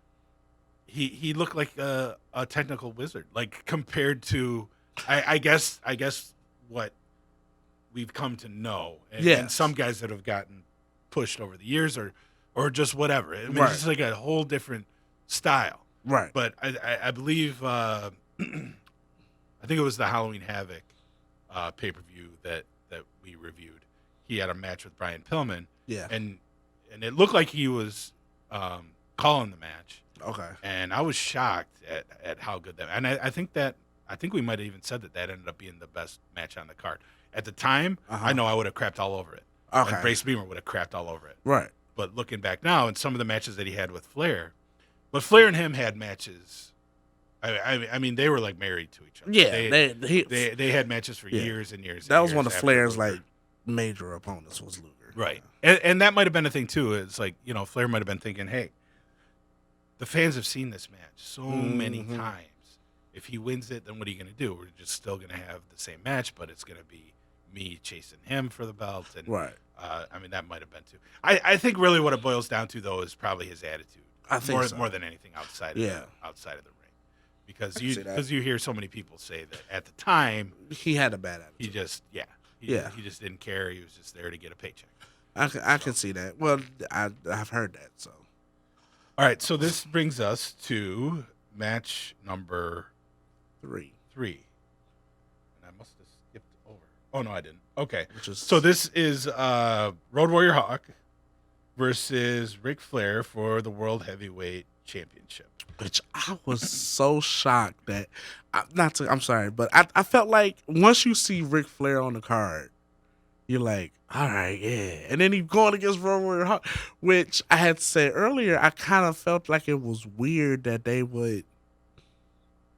he looked like a technical wizard, compared to I guess what we've come to know, and some guys that have gotten pushed over the years or just whatever. I mean, it's just like a whole different style. Right. But I believe I think it was the Halloween Havoc pay-per-view that we reviewed. He had a match with Brian Pillman. Yeah. And it looked like he was calling the match. Okay. And I was shocked at how good that. And I think we might have even said that ended up being the best match on the card. At the time, I know I would have crapped all over it. Okay. And Brace Beamer would have crapped all over it. Right. But looking back now, and some of the matches that he had with Flair, but Flair and him had matches. I mean, they were married to each other. Yeah, they had matches for years and years. That was one of Flair's major opponents was Luger. Right, and that might have been a thing too. It's Flair might have been thinking, hey, the fans have seen this match so many times. If he wins it, then what are you going to do? We're just still going to have the same match, but it's going to be me chasing him for the belt. And right. I mean, that might have been too. I think really what it boils down to though is probably his attitude. I think more than anything outside of the ring, because you hear so many people say that at the time he had a bad attitude. He just didn't care. He was just there to get a paycheck. I can see that. Well, I've heard that. So, all right. So this brings us to match number 3. And I must have skipped over. Oh no, I didn't. Okay. So this is Road Warrior Hawk versus Ric Flair for the World Heavyweight Championship. Which I was so shocked that I'm sorry, but I felt like once you see Ric Flair on the card, you're like, all right, yeah. And then he going against Roman Hart, which I had said earlier, I kind of felt like it was weird that they would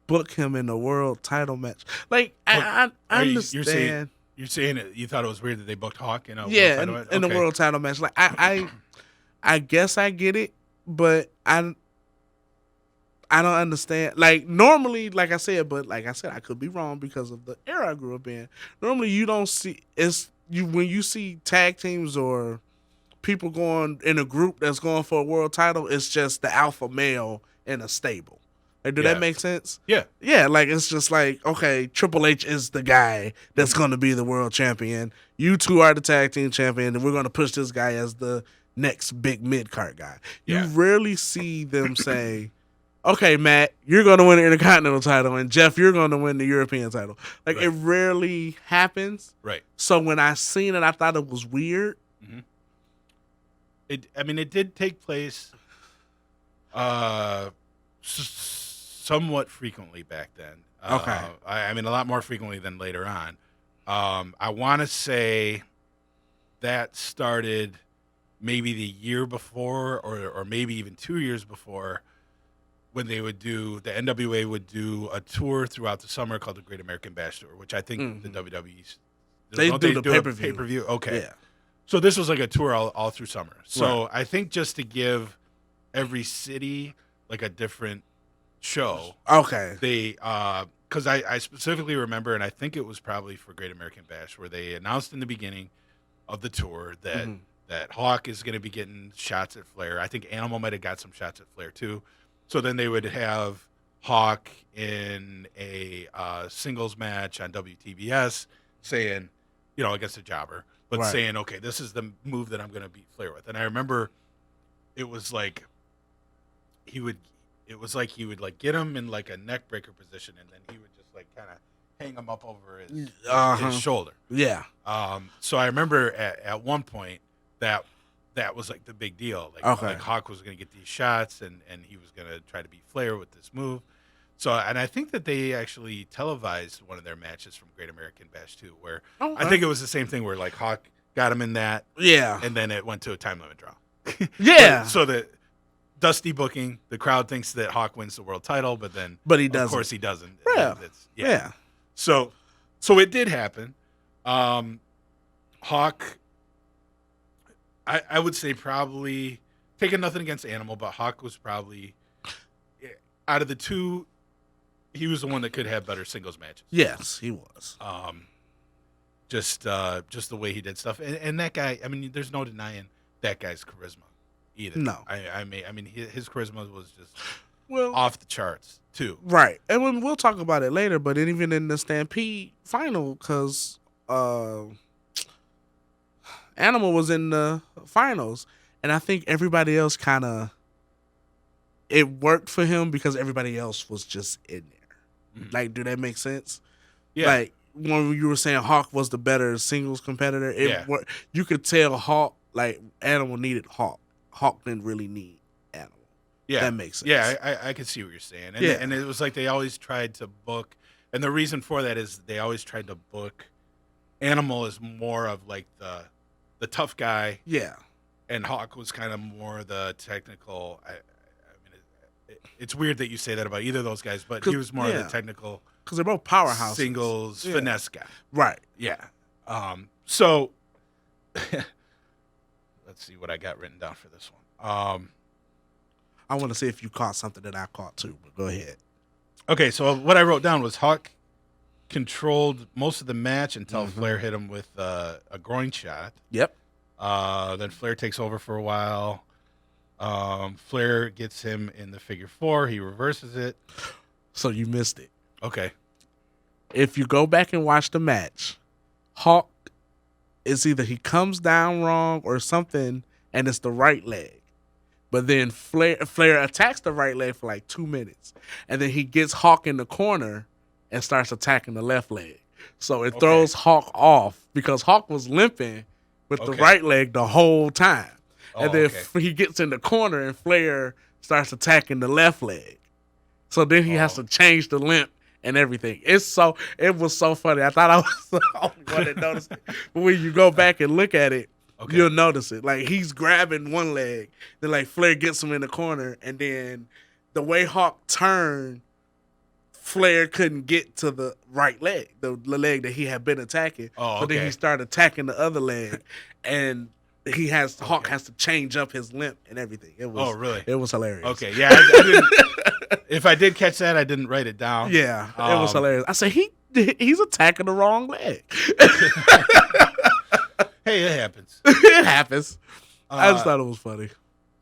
book him in a world title match. Like, I understand. You're saying it, you thought it was weird that they booked Hawk in a Yeah, world title match? in the world title match. Like, I guess I get it, but I don't understand. Like, normally, like I said, I could be wrong because of the era I grew up in. Normally, you don't see when you see tag teams or people going in a group that's going for a world title, it's just the alpha male in a stable. Like, do that make sense? Yeah. Yeah, like, it's just like, okay, Triple H is the guy that's going to be the world champion. You two are the tag team champion, and we're going to push this guy as the next big mid-card guy. Yeah. You rarely see them say, okay, Matt, you're going to win the Intercontinental title, and Jeff, you're going to win the European title. Like, it rarely happens. Right. So when I seen it, I thought it was weird. Mm-hmm. It did take place somewhat frequently back then. Okay. A lot more frequently than later on. I want to say that started maybe the year before or maybe even 2 years before, when the NWA would do a tour throughout the summer called the Great American Bash Tour, which I think the WWE's They do the pay-per-view. Pay-per-view. Okay. Yeah. So this was like a tour all through summer. So Right. I think just to give every city like a different show, Okay. they because I specifically remember, and I think it was probably for Great American Bash, where they announced in the beginning of the tour that that Hawk is going to be getting shots at Flair. I think Animal might have got some shots at Flair too. So then they would have Hawk in a singles match on WTBS saying, against a jobber, but Right. saying, okay, this is the move that I'm going to beat Flair with. And I remember it was like he would like get him in like a neck breaker position, and then he would just like kind of hang him up over his shoulder. Yeah. So I remember at one point that was like the big deal. Like Hawk was going to get these shots, and he was going to try to beat Flair with this move. So, and I think that they actually televised one of their matches from Great American Bash too, where I think it was the same thing where like Hawk got him in that, Yeah. and then it went to a time limit draw. Yeah. So the dusty booking, the crowd thinks that Hawk wins the world title, but he doesn't. Of course, he doesn't. Yeah. Yeah. So it did happen. Hawk, I would say probably, taking nothing against Animal, but Hawk was probably, out of the two, he was the one that could have better singles matches. Yes, he was. Just the way he did stuff, and that guy. I mean, there's no denying that guy's charisma either. No. I mean, his charisma was just Well, off the charts too. right. And we'll talk about it later, but even in the Stampede final, because Animal was in the finals, and I think everybody else it worked for him because everybody else was just in there. Mhm. Like, do that make sense? Yeah. Like, when you were saying Hawk was the better singles competitor, you could tell Hawk, like, Animal needed Hawk. Hawk didn't really need Animal. Yeah, that makes sense. Yeah, I could see what you're saying. And, and it was like they always tried to book, and the reason for that is they always tried to book Animal as more of like the tough guy. Yeah. And Hawk was kind of more the technical. I mean, it's weird that you say that about either of those guys, but he was more of the technical. Because they're both powerhouses. Singles finesse guy. Right. Yeah. So let's see what I got written down for this one. I want to see if you caught something that I caught too, but go ahead. Okay, so what I wrote down was Hawk controlled most of the match until Flair hit him with a groin shot. Yep. Then Flair takes over for a while. Flair gets him in the figure four. He reverses it. So you missed it. Okay. If you go back and watch the match, Hawk is either he comes down wrong or something, and it's the right leg. But then Flair attacks the right leg for like 2 minutes. And then he gets Hawk in the corner and starts attacking the left leg. So it throws Hawk off because Hawk was limping with the right leg the whole time. and then okay. he gets in the corner and Flair starts attacking the left leg. So then he has to change the limp and everything. It was so funny. I thought I was the only one that noticed it. But when you go back and look at it, you'll notice it. Like he's grabbing one leg, then like Flair gets him in the corner, and then the way Hawk turned, Flair couldn't get to the right leg, the leg that he had been attacking. Oh, So then he started attacking the other leg, and Hawk has to change up his limp and everything. It was really? It was hilarious. Okay, yeah. I didn't, if I did catch that, I didn't write it down. Yeah, it was hilarious. I said he's attacking the wrong leg. Hey, it happens. It happens. I just thought it was funny.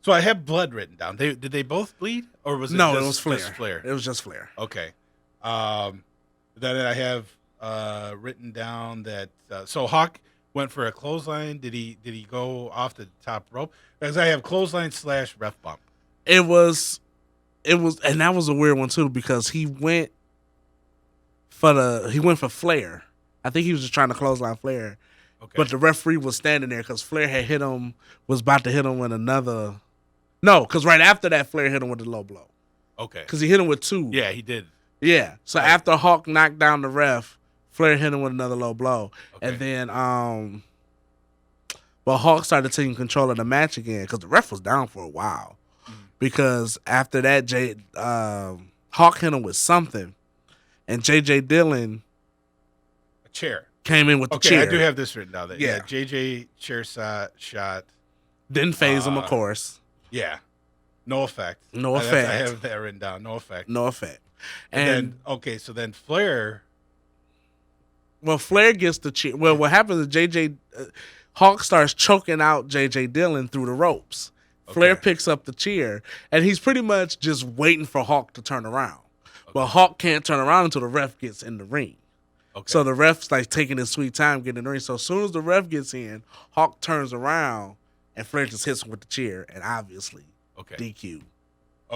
So I have blood written down. Did they both bleed, or was it No, just, it was Flair. just Flair? It was just Flair. Okay. Then I have written down that so Hawk went for a clothesline. Did he go off the top rope? Because I have clothesline / ref bump. It was, and that was a weird one too because he went for Flair. I think he was just trying to clothesline Flair, but the referee was standing there because Flair had was about to hit him with another. No, because right after that, Flair hit him with a low blow. Okay. Because he hit him with two. Yeah, he did. Yeah. So after Hawk knocked down the ref, Flair hit him with another low blow. Okay. And then Hawk started taking control of the match again because the ref was down for a while. Because after that, Hawk hit him with something. And J.J. Dillon A chair. came in with the Okay, chair. I do have this written down. Yeah. JJ chair shot. Didn't phase him, of course. Yeah. No effect. No I effect. have that written down. No effect. No effect. And then, so then Flair. Well, Flair gets the chair. Well, what happens is Hawk starts choking out J.J. Dillon through the ropes. Flair picks up the chair, and he's pretty much just waiting for Hawk to turn around. But Hawk can't turn around until the ref gets in the ring. Okay. So the ref's like taking his sweet time getting in the ring. So as soon as the ref gets in, Hawk turns around, and Flair just hits him with the chair, and obviously DQ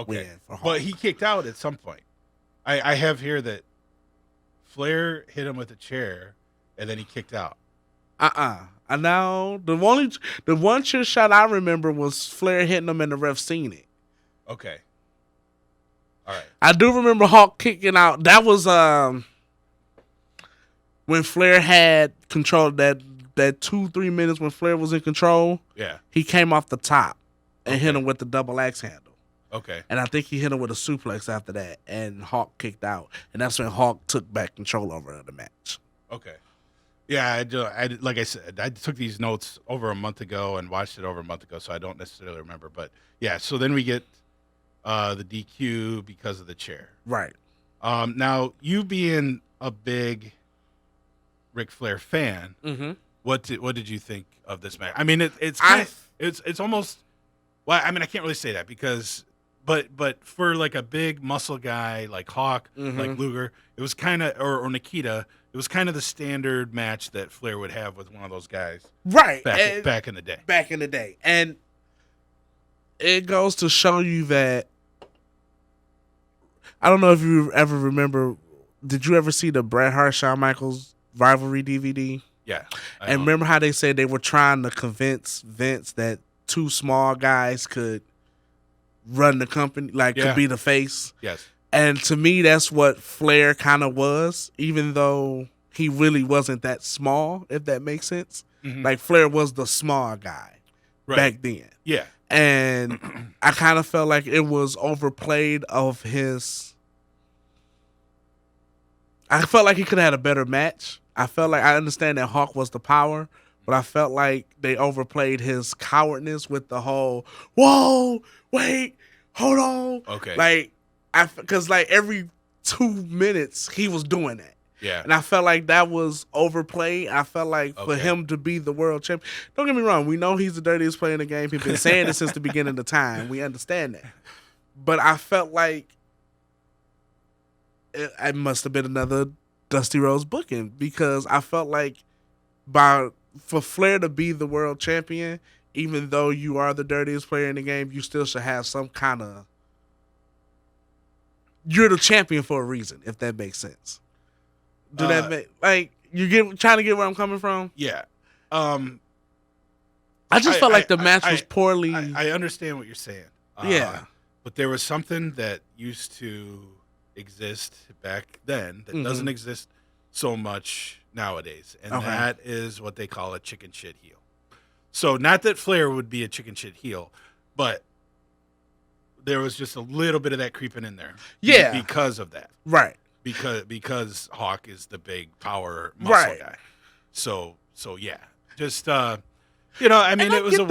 win for Hawk. But he kicked out at some point. I have here that Flair hit him with a chair, and then he kicked out. And now the one chair shot I remember was Flair hitting him, and the ref seen it. Okay. All right. I do remember Hawk kicking out. That was when Flair had control. That 2-3 minutes when Flair was in control. Yeah. He came off the top and hit him with the double axe handle. Okay. And I think he hit him with a suplex after that, and Hawk kicked out. And that's when Hawk took back control over the match. Okay. Yeah, like I said, I took these notes over a month ago and watched it over a month ago, so I don't necessarily remember. But yeah, so then we get the DQ because of the chair. Right. Now, you being a big Ric Flair fan, what did you think of this match? I mean, it's almost. Well, I mean, I can't really say that because. But for like a big muscle guy like Hawk, like Luger, it was kind of or Nikita, it was kind of the standard match that Flair would have with one of those guys, right? Back in the day. Back in the day, and it goes to show you that I don't know if you ever remember. Did you ever see the Bret Hart Shawn Michaels rivalry DVD? Yeah, and remember how they said they were trying to convince Vince that two small guys could run the company, could be the face. Yes. And to me, that's what Flair kind of was, even though he really wasn't that small, if that makes sense. Like, Flair was the small guy back then. Yeah. And I kind of felt like it was overplayed of his... I felt like he could have had a better match. I felt like I understand that Hawk was the power, but I felt like they overplayed his cowardness with the whole, whoa, wait, hold on. Okay. Because every 2 minutes he was doing that. Yeah. And I felt like that was overplayed. I felt like for him to be the world champion. Don't get me wrong. We know he's the dirtiest player in the game. He's been saying it since the beginning of time. We understand that. But I felt like it must have been another Dusty Rhodes booking because I felt like for Flair to be the world champion, even though you are the dirtiest player in the game, you still should have some kind of... You're the champion for a reason, if that makes sense. Do that make... Like, trying to get where I'm coming from? Yeah. I just felt like the match was poorly. I understand what you're saying. Yeah. But there was something that used to exist back then that doesn't exist so much nowadays, and that is what they call a chicken shit heel. So not that Flair would be a chicken shit heel, but there was just a little bit of that creeping in there. Yeah. Because of that. Right. Because Hawk is the big power muscle guy. So yeah. Just I mean, it was a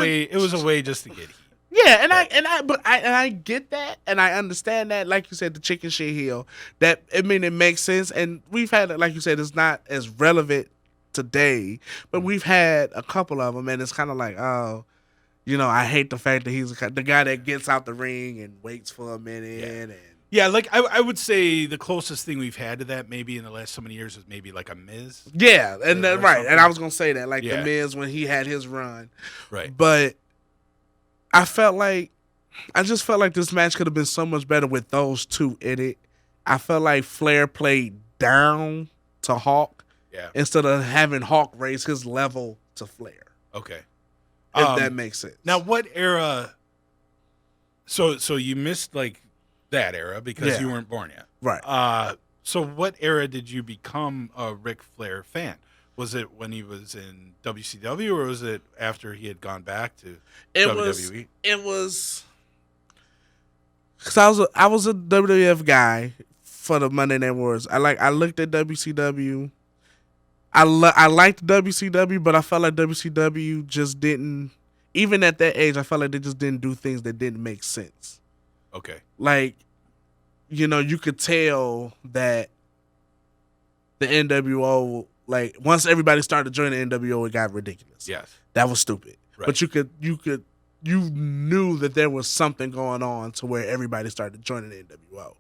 way just to get heat. Yeah, I get that, and I understand that. Like you said, the chicken shit heel. That I mean, it makes sense, and we've had, like you said, it's not as relevant today, but we've had a couple of them, and it's kind of like, oh, I hate the fact that he's the guy that gets out the ring and waits for a minute, Yeah, like I would say the closest thing we've had to that maybe in the last so many years is maybe like a Miz. Yeah, and or right, something. and I was gonna say that, like the Miz when he had his run, Right. but I just felt like this match could have been so much better with those two in it. I felt like Flair played down to Hawk instead of having Hawk raise his level to Flair. Okay. If that makes sense. Now, what era? So you missed like that era because you weren't born yet, right? So what era did you become a Ric Flair fan? Was it when he was in WCW, or was it after he had gone back to WWE? It was because I was a WWF guy for the Monday Night Wars. I looked at WCW. I liked WCW, but I felt like WCW just didn't. Even at that age, I felt like they just didn't do things that didn't make sense. Okay. Like, you could tell that the NWO, like, once everybody started joining the NWO, it got ridiculous. Yes. That was stupid. Right. But you knew that there was something going on to where everybody started joining the NWO.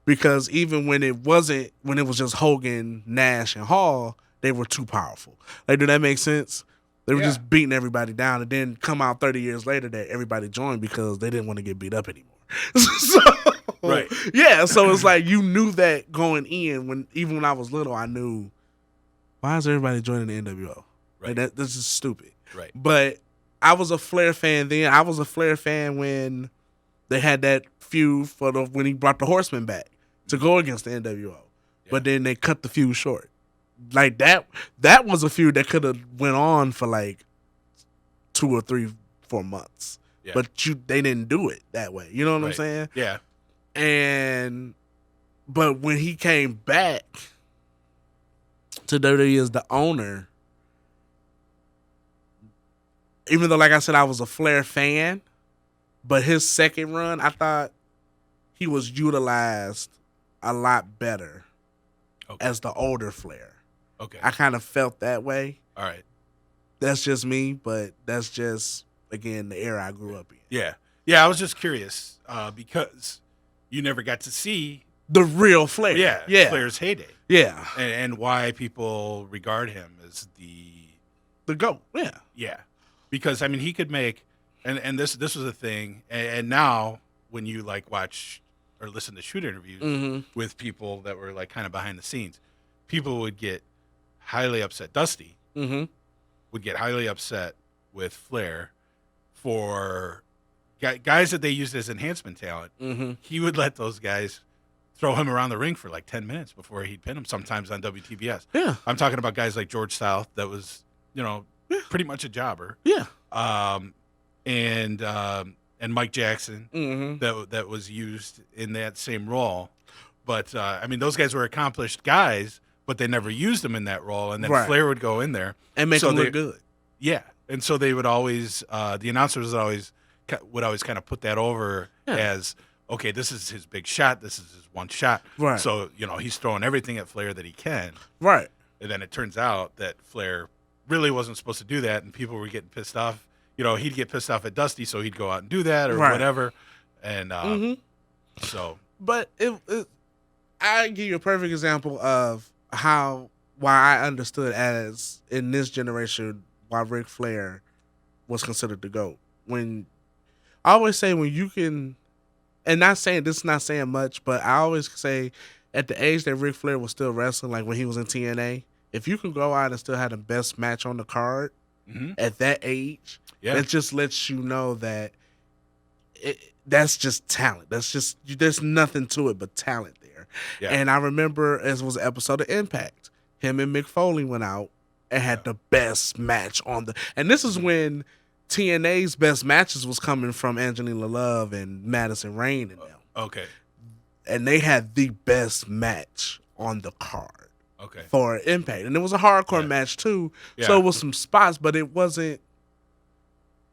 Because even when it was just Hogan, Nash, and Hall, they were too powerful. Like, did that make sense? They were just beating everybody down, and then come out 30 years later that everybody joined because they didn't want to get beat up anymore. Right. Yeah, so it's like you knew that going in. Even when I was little, I knew, why is everybody joining the NWO? Right. Like, this is stupid. Right. But I was a Flair fan then. I was a Flair fan when they had that feud when he brought the Horsemen back to go against the NWO. Yeah. But then they cut the feud short. Like that was a feud that could have went on for like 2 or 3, 4 months. Yeah. But they didn't do it that way. You know what I'm saying? Yeah. But when he came back to WWE as the owner, even though, like I said, I was a Flair fan, but his second run, I thought he was utilized a lot better as the older Flair. Okay. I kind of felt that way. All right. That's just me, but that's just, again, the era I grew up in. Yeah. Yeah, I was just curious because you never got to see the real Flair. Yeah. Flair's heyday. Yeah. And why people regard him as the GOAT. Yeah. Yeah. Because, I mean, he could make, and this was a thing, and now when you, like, watch or listen to shoot interviews with people that were, like, kind of behind the scenes, people would get highly upset. Dusty would get highly upset with Flair for guys that they used as enhancement talent. He would let those guys throw him around the ring for like 10 minutes before he'd pin him, sometimes on WTBS. Yeah. I'm talking about guys like George South that was, pretty much a jobber. Yeah. And Mike Jackson that was used in that same role. But, I mean, those guys were accomplished guys, but they never used them in that role. And then Flair would go in there. And make them look good. Yeah. And so they would always, the announcers would always kind of put that over as, okay, this is his big shot. This is his one shot. Right. So, he's throwing everything at Flair that he can. Right. And then it turns out that Flair really wasn't supposed to do that, and people were getting pissed off. He'd get pissed off at Dusty, so he'd go out and do that or whatever. And so. But I give you a perfect example of why I understood as in this generation why Ric Flair was considered the GOAT. When I always say when you can, and not saying this is not saying much, but I always say at the age that Ric Flair was still wrestling, like when he was in TNA, if you can go out and still have the best match on the card at that age, Yeah. It just lets you know that that's just talent. There's nothing to it but talent there. Yeah. And I remember as was an episode of Impact, him and Mick Foley went out and had the best match and this is when TNA's best matches was coming from Angelina Love and Madison Rayne and them. Okay. And they had the best match on the card. Okay. For Impact. And it was a hardcore match too. Yeah. So it was some spots, but it wasn't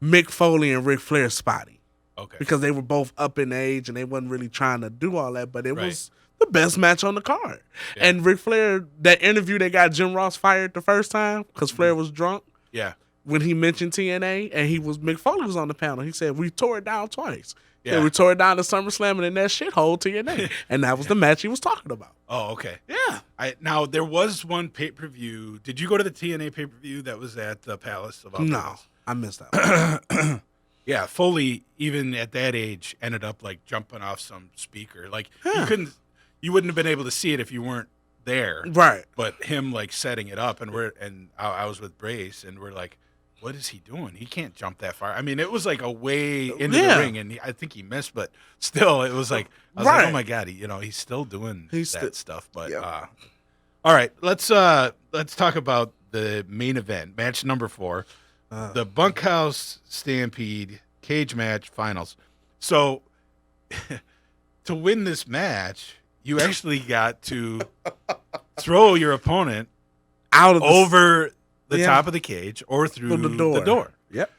Mick Foley and Ric Flair spotty. Okay. Because they were both up in age and they wasn't really trying to do all that, but it Right. was the best match on the card. Yeah. And Ric Flair, that interview that got Jim Ross fired the first time because Flair was drunk, Yeah. when he mentioned TNA and Mick Foley was on the panel, he said, we tore it down twice. Yeah. Yeah, we tore it down to SummerSlam and in that shithole TNA. And that was the match he was talking about. Oh, okay. Yeah. Now there was one pay-per-view. Did you go to the TNA pay-per-view that was at the Palace of No, Opera? I missed that. Yeah, Foley, even at that age, ended up like jumping off some speaker. Like you wouldn't have been able to see it if you weren't there. Right. But him like setting it up, and I was with Brace, and we're like, what is he doing? He can't jump that far. I mean, it was like a way into the ring, and I think he missed, but still, it was like, I was like, oh my god, he's still doing that stuff. But all right, let's talk about the main event, match number 4, the Bunkhouse Stampede cage match finals. So, to win this match, you actually got to throw your opponent out of over the top of the cage or through the door. Yep.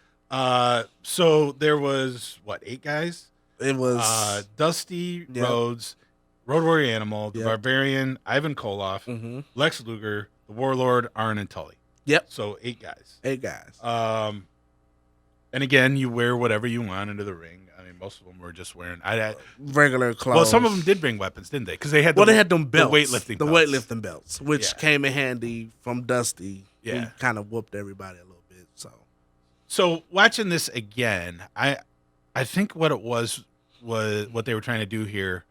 So there was 8 guys? It was Dusty Rhodes, Road Warrior Animal, the Barbarian, Ivan Koloff, Lex Luger, the Warlord, Arn, and Tully. Yep. So 8 guys. 8 guys. And again, you wear whatever you want into the ring. I mean, most of them were just wearing regular clothes. Well, some of them did bring weapons, didn't they? Because they had they had them belts, the weightlifting belts, which came in handy from Dusty. Yeah, who kind of whooped everybody a little bit. So watching this again, I think what it was what they were trying to do here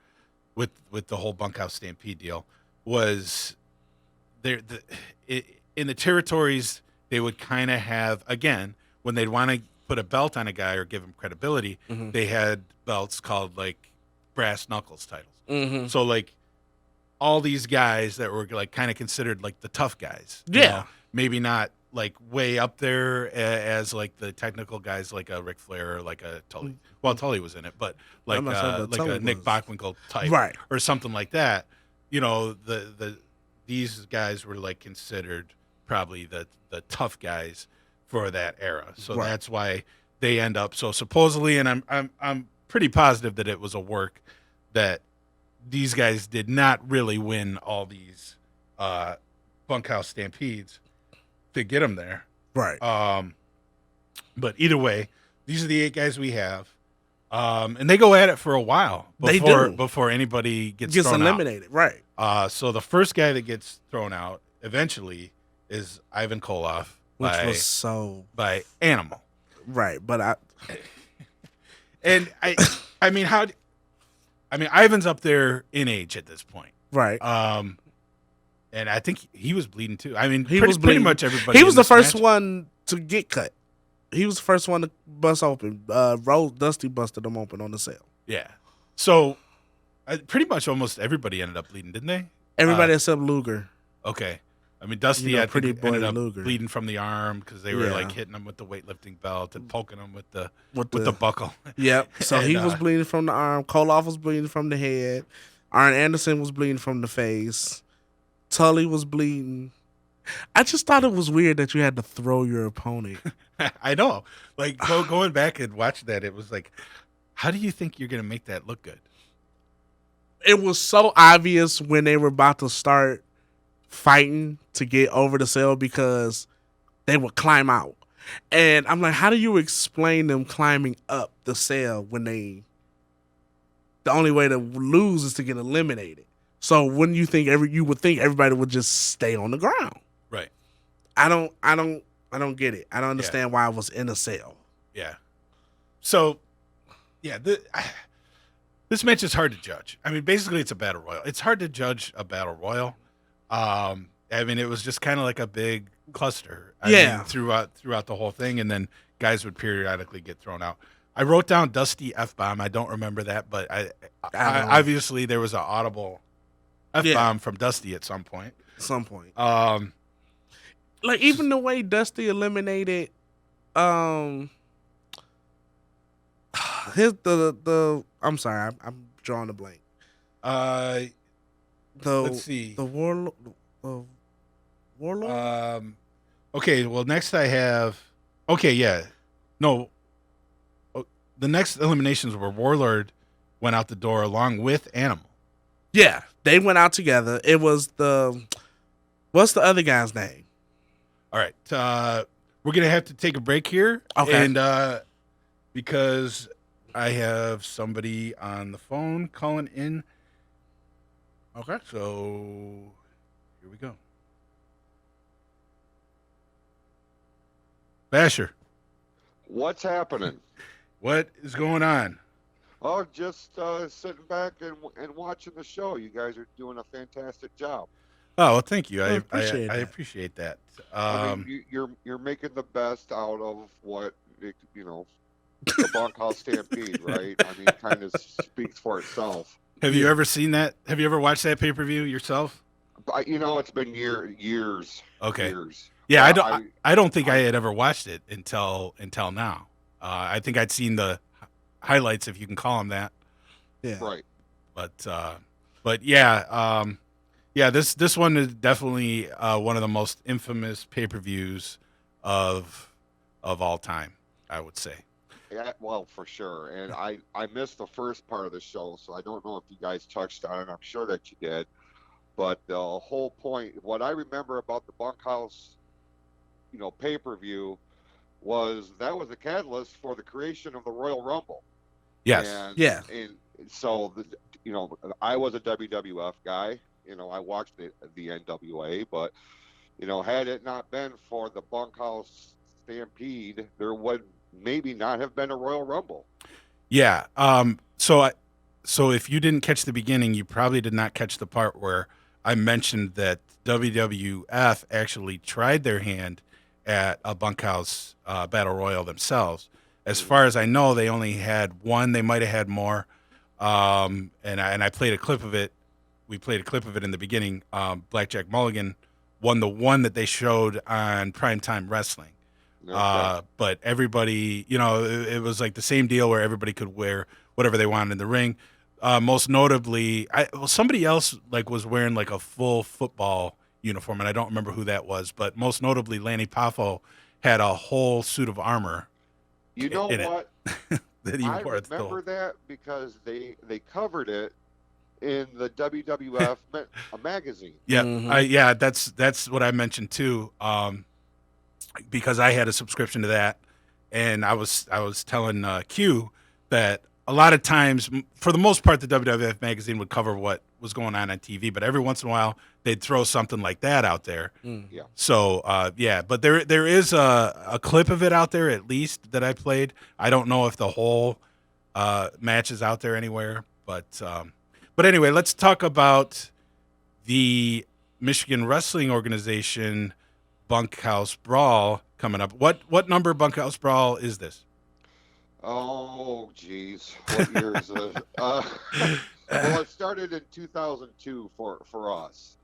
with the whole Bunkhouse Stampede deal was in the territories they would kind of have, again, when they'd want to put a belt on a guy or give him credibility, they had belts called like brass knuckles titles. So like all these guys that were like kind of considered like the tough guys, you know, maybe not like way up there as like the technical guys like a Ric Flair or like a Tully. Well, Tully was in it, but like a Nick Bockwinkel type, right, or something like that. You know, these guys were like considered probably the tough guys for that era. So that's why they end up so supposedly, and I'm pretty positive that it was a work that these guys did not really win all these Bunkhouse Stampedes to get them there. Right. But either way, these are the 8 guys we have. And they go at it for a while before anybody gets thrown eliminated. Out. Right. So the first guy that gets thrown out eventually is Ivan Koloff, which was by Animal. Right, but I mean Ivan's up there in age at this point. Right. And I think he was bleeding too. I mean, he was pretty much everybody. He was the first one to get cut. He was the first one to bust open. Dusty busted him open on the cell. Yeah. So pretty much almost everybody ended up bleeding, didn't they? Everybody except Luger. Okay. I mean, Dusty ended up bleeding from the arm because they were like hitting him with the weightlifting belt and poking him with the buckle. Yep. So he was bleeding from the arm. Koloff was bleeding from the head. Arn Anderson was bleeding from the face. Tully was bleeding. I just thought it was weird that you had to throw your opponent. I know. Like going back and watching that, it was like, how do you think you're going to make that look good? It was so obvious when they were about to start fighting to get over the cell because they would climb out. And I'm like, how do you explain them climbing up the cell when the only way to lose is to get eliminated? So wouldn't you think you would think everybody would just stay on the ground? Right. I don't get it. I don't understand why I was in a cell. Yeah. So, yeah, this match is hard to judge. I mean, basically, it's a battle royal. It's hard to judge a battle royal. I mean, it was just kind of like a big cluster. Yeah. mean, throughout the whole thing, and then guys would periodically get thrown out. I wrote down Dusty F-bomb. I don't remember that, but I don't. obviously there was an audible F-bomb Yeah. from Dusty at some point. At some point. Um, Like even the way Dusty eliminated the I'm sorry, I'm drawing a blank. let's see. The warlord. Okay, well, next I have. Okay, yeah. No. The next eliminations were Warlord went out the door along with Animal. Yeah, they went out together. It was what's the other guy's name? All right. We're going to have to take a break here. Okay. And because I have somebody on the phone calling in. Okay. So here we go. Basher, What's happening? what is going on? Oh, just sitting back and watching the show. You guys are doing a fantastic job. Oh, well, thank you. I I appreciate I that. appreciate that. I mean, you're making the best out of what the Bunkhouse Stampede, right? I mean, kind of speaks for itself. Have you ever seen that? Have you ever watched that pay-per-view yourself? It's been years. Okay. Years. Yeah, I don't think I had ever watched it until now. I think I'd seen the highlights, if you can call them that. Yeah. Right. But yeah, this one is definitely one of the most infamous pay-per-views of all time, I would say. Yeah, well, for sure. And I missed the first part of the show, so I don't know if you guys touched on it. I'm sure that you did. But the whole point, what I remember about the Bunkhouse, pay-per-view was that was the catalyst for the creation of the Royal Rumble. Yes. And so, I was a WWF guy. I watched the NWA, but, had it not been for the Bunkhouse Stampede, there would maybe not have been a Royal Rumble. Yeah. So if you didn't catch the beginning, you probably did not catch the part where I mentioned that WWF actually tried their hand at a Bunkhouse Battle Royal themselves. As far as I know, they only had one. They might have had more. And I played a clip of it. We played a clip of it in the beginning. Blackjack Mulligan won the one that they showed on Primetime Wrestling. Okay. But everybody, it was like the same deal where everybody could wear whatever they wanted in the ring. Most notably, somebody else was wearing a full football uniform, and I don't remember who that was. But most notably, Lanny Poffo had a whole suit of armor. You know what? That he I wore at the remember that because they covered it in the WWF magazine. Yeah, Mhm. that's what I mentioned too. Because I had a subscription to that, and I was telling Q that a lot of times, for the most part, the WWF magazine would cover what was going on TV, but every once in a while they'd throw something like that out there. Yeah. So but there is a clip of it out there, at least, that I played. I don't know if the whole match is out there anywhere, but anyway, let's talk about the Michigan Wrestling Organization Bunkhouse Brawl coming up. What number Bunkhouse Brawl is this? Oh, geez. What year is it? Well, it started in 2002 for us.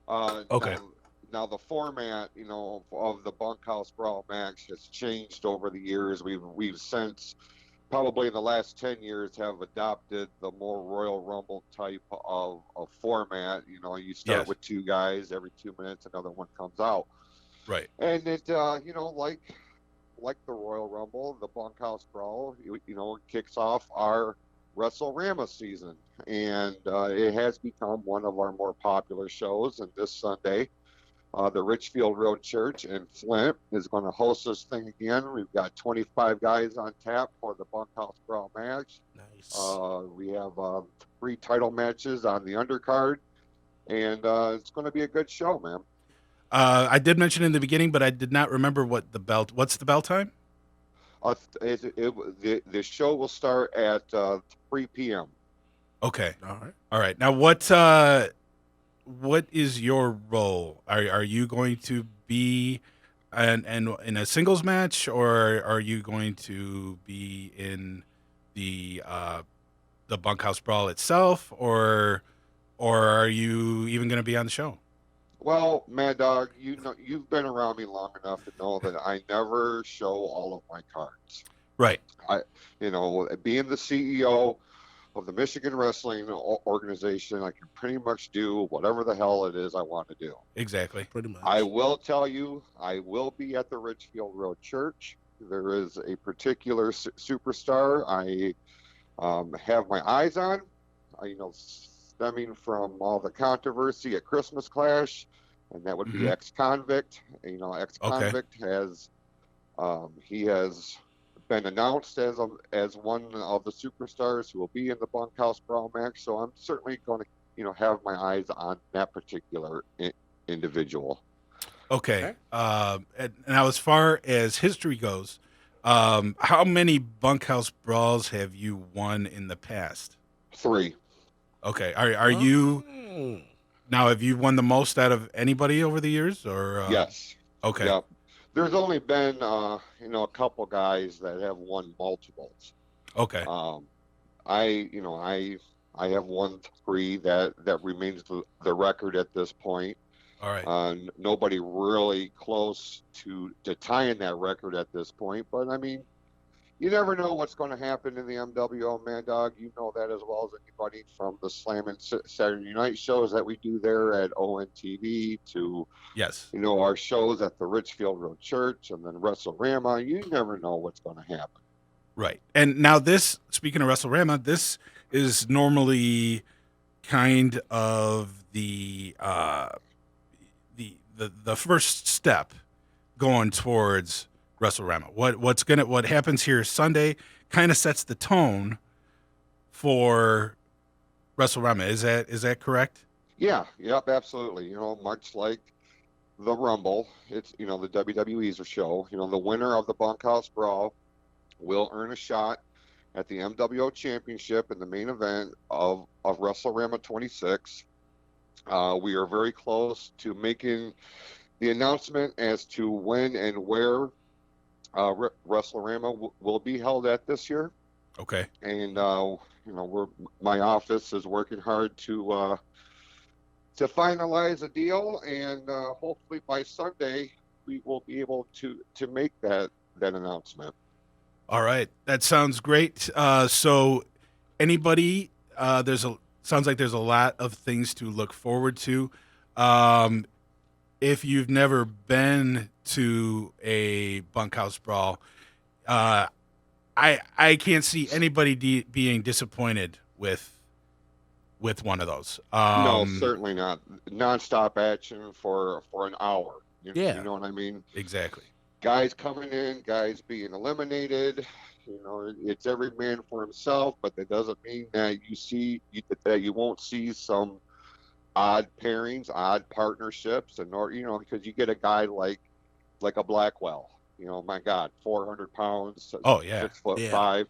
Okay. Now the format, of the Bunkhouse Brawl match has changed over the years. We've since, probably in the last 10 years, have adopted the more Royal Rumble type of format. You start Yes. with two guys, every 2 minutes another one comes out. Right. And it, like the Royal Rumble, the Bunkhouse Brawl, kicks off our WrestleRama season. And it has become one of our more popular shows. And this Sunday, the Richfield Road Church in Flint is going to host this thing again. We've got 25 guys on tap for the Bunkhouse Brawl match. Nice. We have 3 title matches on the undercard. And it's going to be a good show, man. I did mention in the beginning, but I did not remember what's the bell time? The show will start at 3 p.m. Okay. All right. Now what is your role? Are you going to be and in a singles match, or are you going to be in the Bunkhouse Brawl itself, or are you even going to be on the show? Well, Mad Dog, you've been around me long enough to know that I never show all of my cards. Right. Being the CEO of the Michigan Wrestling Organization, I can pretty much do whatever the hell it is I want to do. Exactly. Pretty much. I will tell you, I will be at the Richfield Road Church. There is a particular superstar I have my eyes on. Stemming from all the controversy at Christmas Clash, and that would be Ex-Convict. Ex-Convict has he has been announced as one of the superstars who will be in the Bunkhouse Brawl match. So I'm certainly going to have my eyes on that particular individual. Okay. And now, as far as history goes, how many Bunkhouse Brawls have you won in the past? 3. Okay. Are you now? Have you won the most out of anybody over the years, or Yes. Okay. Yep. There's only been a couple guys that have won multiples. Okay. I have won 3. That remains the record at this point. All right. Nobody really close to tying that record at this point, but I mean, you never know what's going to happen in the MWO, Mad Dog. You know that as well as anybody, from the Slam and Saturday night shows that we do there at ONTV to, Yes. our shows at the Richfield Road Church and then WrestleRama. You never know what's going to happen. Right. And now this, speaking of WrestleRama, this is normally kind of the first step going towards WrestleRama. What happens here Sunday kind of sets the tone for WrestleRama. Is that correct? Yeah, yep, absolutely. Much like the Rumble, it's the WWE's show. The winner of the Bunkhouse Brawl will earn a shot at the MWO Championship in the main event of WrestleRama 26. We are very close to making the announcement as to when and where WrestleRama will be held at this year. Okay. And my office is working hard to finalize a deal, and hopefully by Sunday we will be able to make that announcement. All right, that sounds great. So, anybody, sounds like there's a lot of things to look forward to. If you've never been to a Bunkhouse Brawl, I can't see anybody being disappointed with one of those. No, certainly not. Non-stop action for an hour. You know what I mean? Exactly. Guys coming in, guys being eliminated. It's every man for himself, but that doesn't mean that you won't see some odd pairings, odd partnerships, and because you get a guy like a Blackwell. My God, 400 pounds. Oh yeah, 6'5".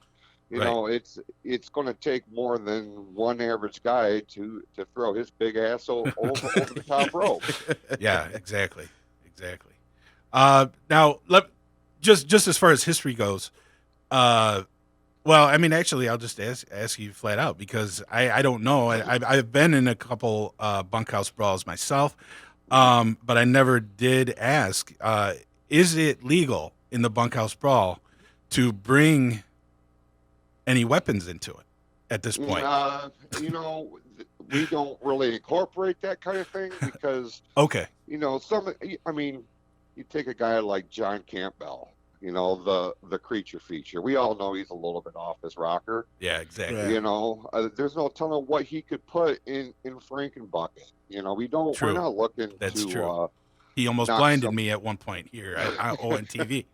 It's going to take more than one average guy to throw his big ass over the top rope. Yeah, exactly. Now, just as far as history goes, well, I mean, actually, I'll just ask you flat out, because I don't know. I've been in a couple Bunkhouse Brawls myself, but I never did ask. Is it legal in the Bunkhouse Brawl to bring any weapons into it at this point? We don't really incorporate that kind of thing because, okay, you take a guy like John Campbell, the creature feature. We all know he's a little bit off his rocker. Yeah, exactly. There's no telling what he could put in Frankenbucket. We don't. True. We're not looking That's to. True. He almost blinded me at one point here on ONTV.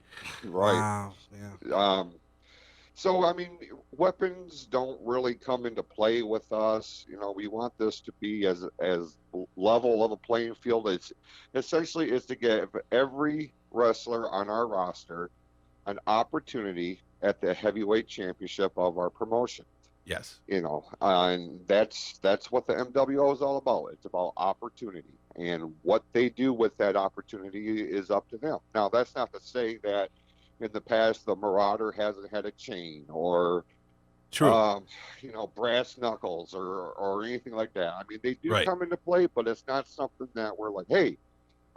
Right. Wow. Yeah. So, weapons don't really come into play with us. We want this to be as level of a playing field. It's essentially is to give every wrestler on our roster an opportunity at the heavyweight championship of our promotion. Yes. And that's what the MWO is all about. It's about opportunity, and what they do with that opportunity is up to them. Now, that's not to say that in the past the Marauder hasn't had a chain or True. brass knuckles or anything like that. I mean, they do Right. come into play, but it's not something that we're like, hey,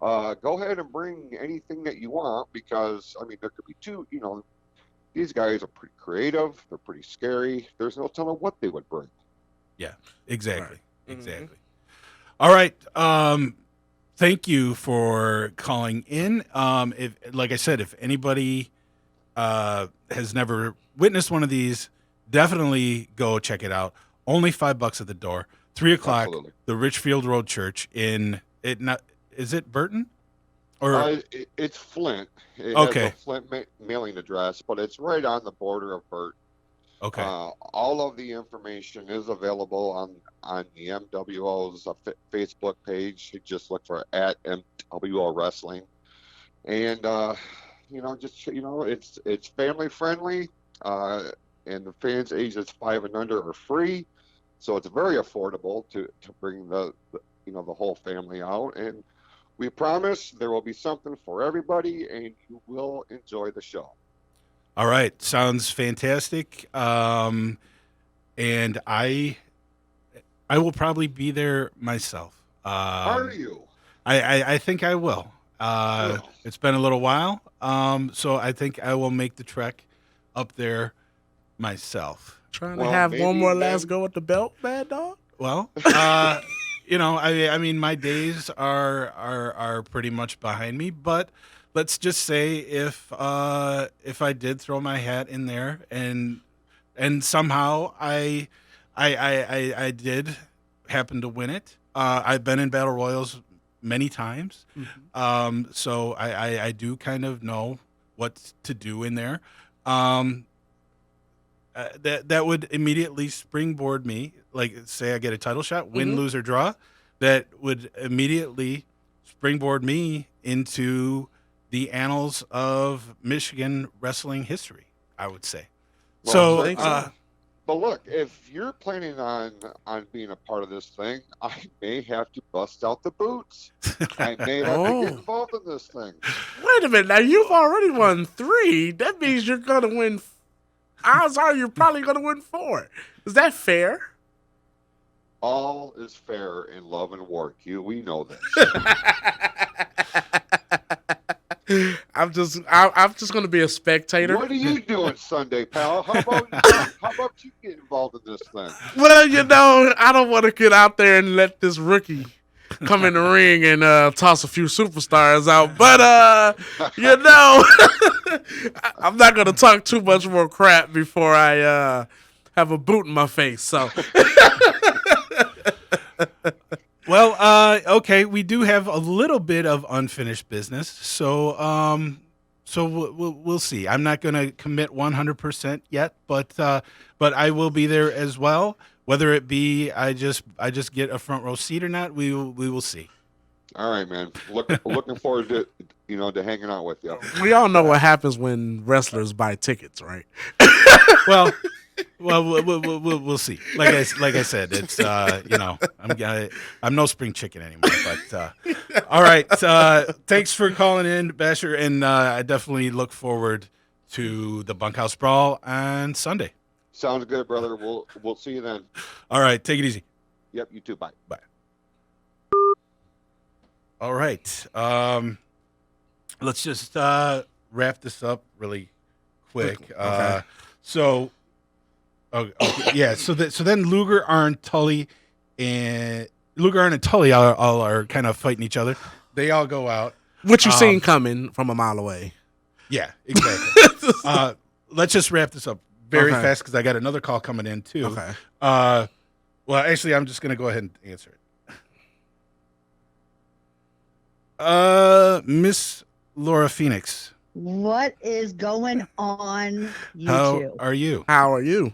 go ahead and bring anything that you want, because I mean, there could be two. These guys are pretty creative. They're pretty scary. There's no telling what they would bring. Yeah. Exactly. Right. Exactly. All right. Thank you for calling in. If, like I said, if anybody has never witnessed one of these, definitely go check it out. Only $5 at the door. 3:00, Absolutely. the Richfield Road Church in it. Not is it Burton or It's Flint. It Okay. has a Flint mailing address, but it's right on the border of Burt. okay? All of the information is available on the MWO's Facebook page. You just look for at MWO Wrestling, and it's family friendly, and the fans ages 5 and under are free, so it's very affordable to bring the whole family out. And we promise there will be something for everybody, and you will enjoy the show. All right, sounds fantastic. And I will probably be there myself. Are you? I think I will. Well. It's been a little while, so I think I will make the trek up there myself. Trying Well, to have one maybe more then- last go at the belt, Mad Dog? Well, I mean, my days are pretty much behind me, but let's just say if I did throw my hat in there and somehow I did happen to win it. I've been in battle royals many times, so I do kind of know what to do in there. That would immediately springboard me. Like, say I get a title shot, win, lose, or draw. That would immediately springboard me into the annals of Michigan wrestling history, I would say. Well, So, but look, if you're planning on being a part of this thing, I may have to bust out the boots. I may have to get involved in this thing. Wait a minute. Now, you've already won 3. That means you're going to win. Odds are you're probably going to win 4. Is that fair? All is fair in love and war, Q. We know this. I'm just going to be a spectator. What are you doing Sunday, pal? How about you get involved in this thing? Well, I don't want to get out there and let this rookie come in the ring and toss a few superstars out. But, I'm not going to talk too much more crap before I have a boot in my face. So, well, okay, we do have a little bit of unfinished business, so we'll see. I'm not going to commit 100% yet, but I will be there as well. Whether it be I just get a front row seat or not, we will see. All right, man. Looking forward to to hanging out with you. we all know what happens when wrestlers buy tickets, right? Well, we'll see. Like I said, it's I'm no spring chicken anymore. But all right, thanks for calling in, Basher, and I definitely look forward to the Bunkhouse Brawl on Sunday. Sounds good, brother. We'll see you then. All right, take it easy. Yep, you too. Bye. Bye. All right, let's just wrap this up really quick. Okay. So then Luger, Arn, Tully and Tully are kind of fighting each other. They all go out. What you seen coming from a mile away. Yeah, exactly. Let's just wrap this up very Okay. fast because I got another call coming in too. Okay. Well, actually, I'm just gonna go ahead and answer it. Miss Laura Phoenix, What is going on, you how two? are you? How are you?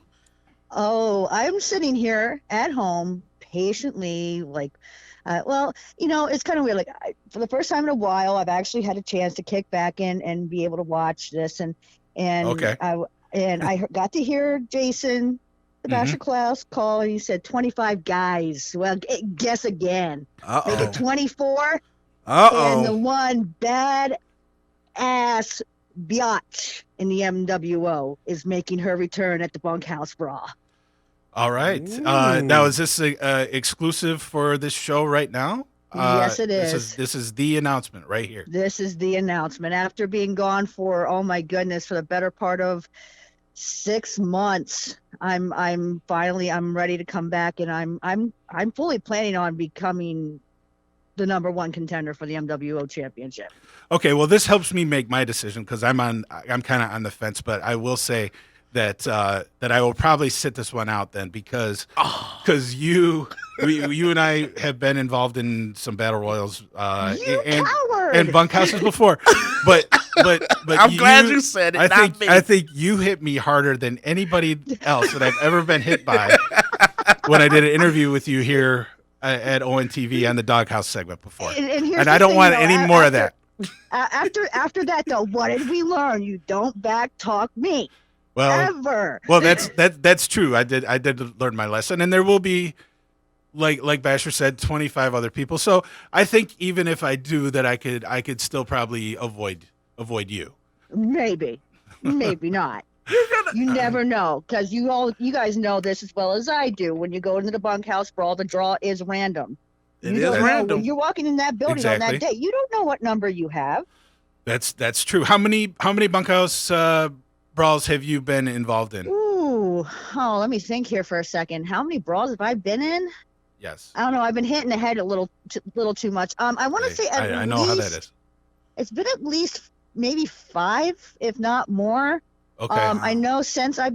Oh, I'm sitting here at home patiently, it's kind of weird. For the first time in a while, I've actually had a chance to kick back in and be able to watch this, and Okay. I got to hear Jason the Basher class called and he said 25 guys. Well, guess again. Make it 24. And the one bad ass biatch in the MWO is making her return at the Bunkhouse Brawl. All right. Now, is this exclusive for this show right now? Yes, it is. This is the announcement right here. This is the announcement. After being gone for, oh my goodness, for the better part of 6 months, I'm finally ready to come back, and I'm fully planning on becoming the #1 contender for the MWO championship. Okay, well, this helps me make my decision because I'm kind of on the fence, but I will say that I will probably sit this one out then because you and I have been involved in some battle royals and bunkhouses before, but I'm glad you said it. I think you hit me harder than anybody else that I've ever been hit by when I did an interview with you here at ONTV on the Doghouse segment before, and I don't want any more of that. After that, though, what did we learn? You don't back talk me. Well, ever. Well, that's true. I did learn my lesson, and there will be, like Basher said, 25 other people. So I think even if I do that, I could still probably avoid you. Maybe not. You never know, because you guys know this as well as I do. When you go into the Bunkhouse Brawl, the draw is random. It is random. When you're walking in that building on that day, you don't know what number you have. That's true. How many bunkhouse brawls have you been involved in? Let me think here for a second. How many brawls have I been in? Yes. I don't know. I've been hitting the head a little too much. I want to say I know how that is. It's been at least maybe 5, if not more. Okay. I know since Havoc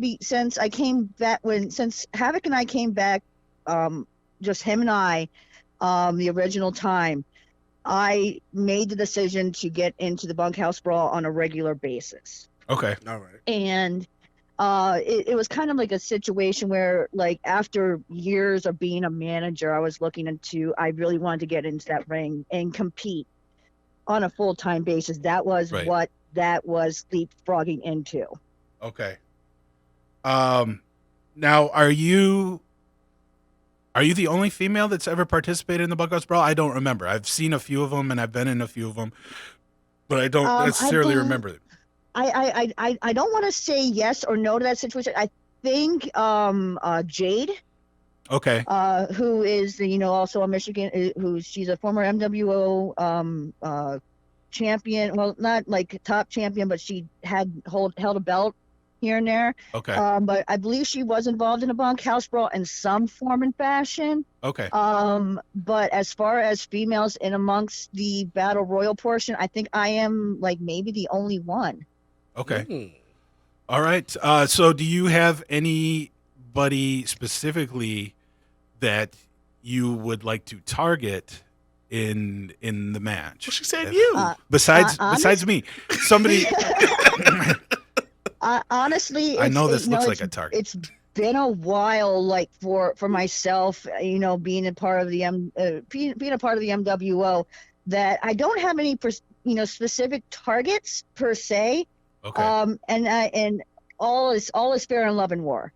and I came back, just him and I, the original time, I made the decision to get into the Bunkhouse Brawl on a regular basis. Okay. All right. And it was kind of like a situation where, like, after years of being a manager, I really wanted to get into that ring and compete on a full-time basis. That was what that was leapfrogging into. Okay. Now, are you the only female that's ever participated in the Bunkhouse Brawl? I don't remember. I've seen a few of them, and I've been in a few of them, but I don't necessarily remember them. I don't want to say yes or no to that situation. I think Jade, okay, who is also a Michigan, she's a former MWO champion. Well, not like top champion, but she had held a belt here and there. Okay. But I believe she was involved in a Bunkhouse Brawl in some form and fashion. Okay. But as far as females in amongst the battle royal portion, I think I am like maybe the only one. Okay. All right. So do you have anybody specifically that you would like to target in the match? Well, she said you. Besides me. Somebody honestly, I know this looks like a target. It's been a while, like for myself, being a part of the MWO, that I don't have any specific targets per se. Okay. And all is fair in love and war.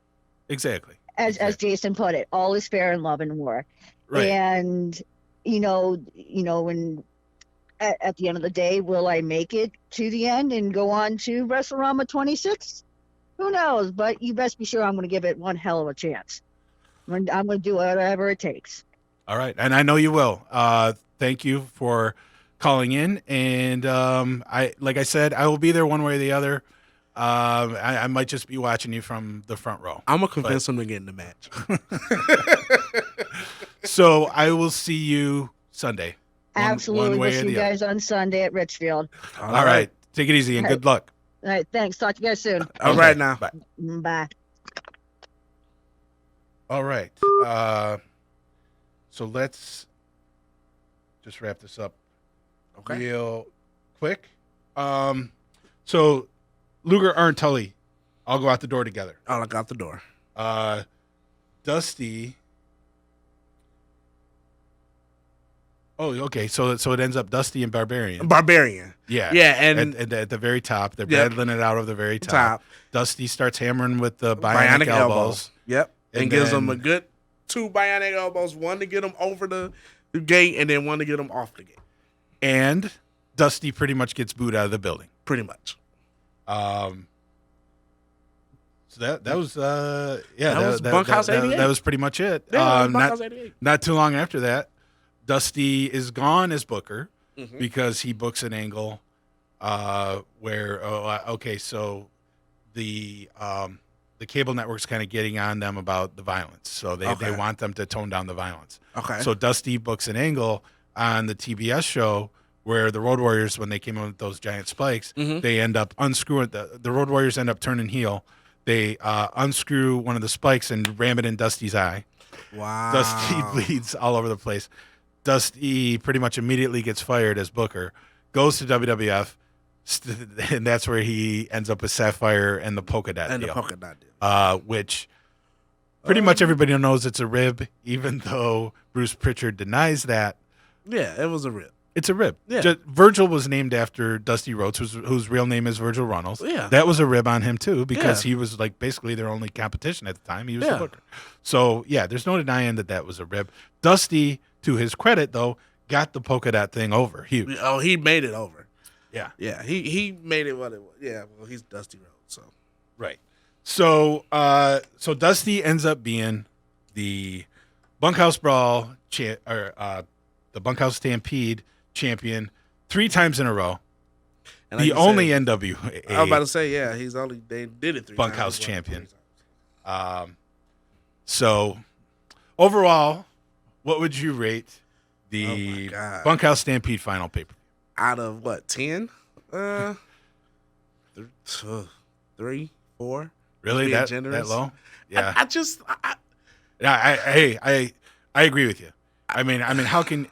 Exactly. As Jason put it, all is fair in love and war. Right. And when at the end of the day, will I make it to the end and go on to WrestleRama 26? Who knows? But you best be sure I'm going to give it one hell of a chance. I'm going to do whatever it takes. All right, and I know you will. Thank you for calling in, and like I said, I will be there one way or the other. I might just be watching you from the front row. I'm gonna convince him to get in the match. So I will see you Sunday. Absolutely. We'll see you guys on Sunday at Richfield. All right. Take it easy and good luck. All right. Thanks. Talk to you guys soon. All right now. Bye. Bye. All right. So let's just wrap this up real quick. So Luger, Arn, Tully, all go out the door together. I'll look out the door. Dusty. Oh, okay. So it ends up Dusty and Barbarian. Yeah. Yeah, and at the very top, they're battling it out of the very top. Dusty starts hammering with the bionic elbows. Yep. and gives them a good 2 bionic elbows, one to get them over the gate and then one to get them off the gate. And Dusty pretty much gets booed out of the building. Pretty much. So that was That was Bunkhouse 88. That was pretty much it. Yeah, that was Bunkhouse 88. Not too long after that, Dusty is gone as Booker because he books an angle where so the cable network's kind of getting on them about the violence, so they want them to tone down the violence. Okay. So Dusty books an angle on the TBS show where the Road Warriors, when they came in with those giant spikes, they end up unscrewing the Road Warriors end up turning heel. They unscrew one of the spikes and ram it in Dusty's eye. Wow. Dusty bleeds all over the place. Dusty pretty much immediately gets fired as Booker, goes to WWF, and that's where he ends up with Sapphire and the polka dot deal. Which pretty much everybody knows it's a rib, even though Bruce Pritchard denies that. Yeah, it was a rib. It's a rib. Yeah. Virgil was named after Dusty Rhodes, whose real name is Virgil Runnels. Yeah. That was a rib on him, too, because he was like basically their only competition at the time. He was the Booker. So, yeah, there's no denying that was a rib. Dusty, to his credit, though, got the polka dot thing over. He made it over. Yeah. Yeah, he made it what it was. Yeah, well, he's Dusty Rhodes, so. Right. So so Dusty ends up being the Bunkhouse Brawl the Bunkhouse Stampede champion 3 times in a row. And the only NWA. I was about to say, they did it 3 Bunkhouse times. champion. So overall, what would you rate the Bunkhouse Stampede final paper? Out of what, 10? 3, 4. Really? That low? Yeah. I agree with you. I mean, how can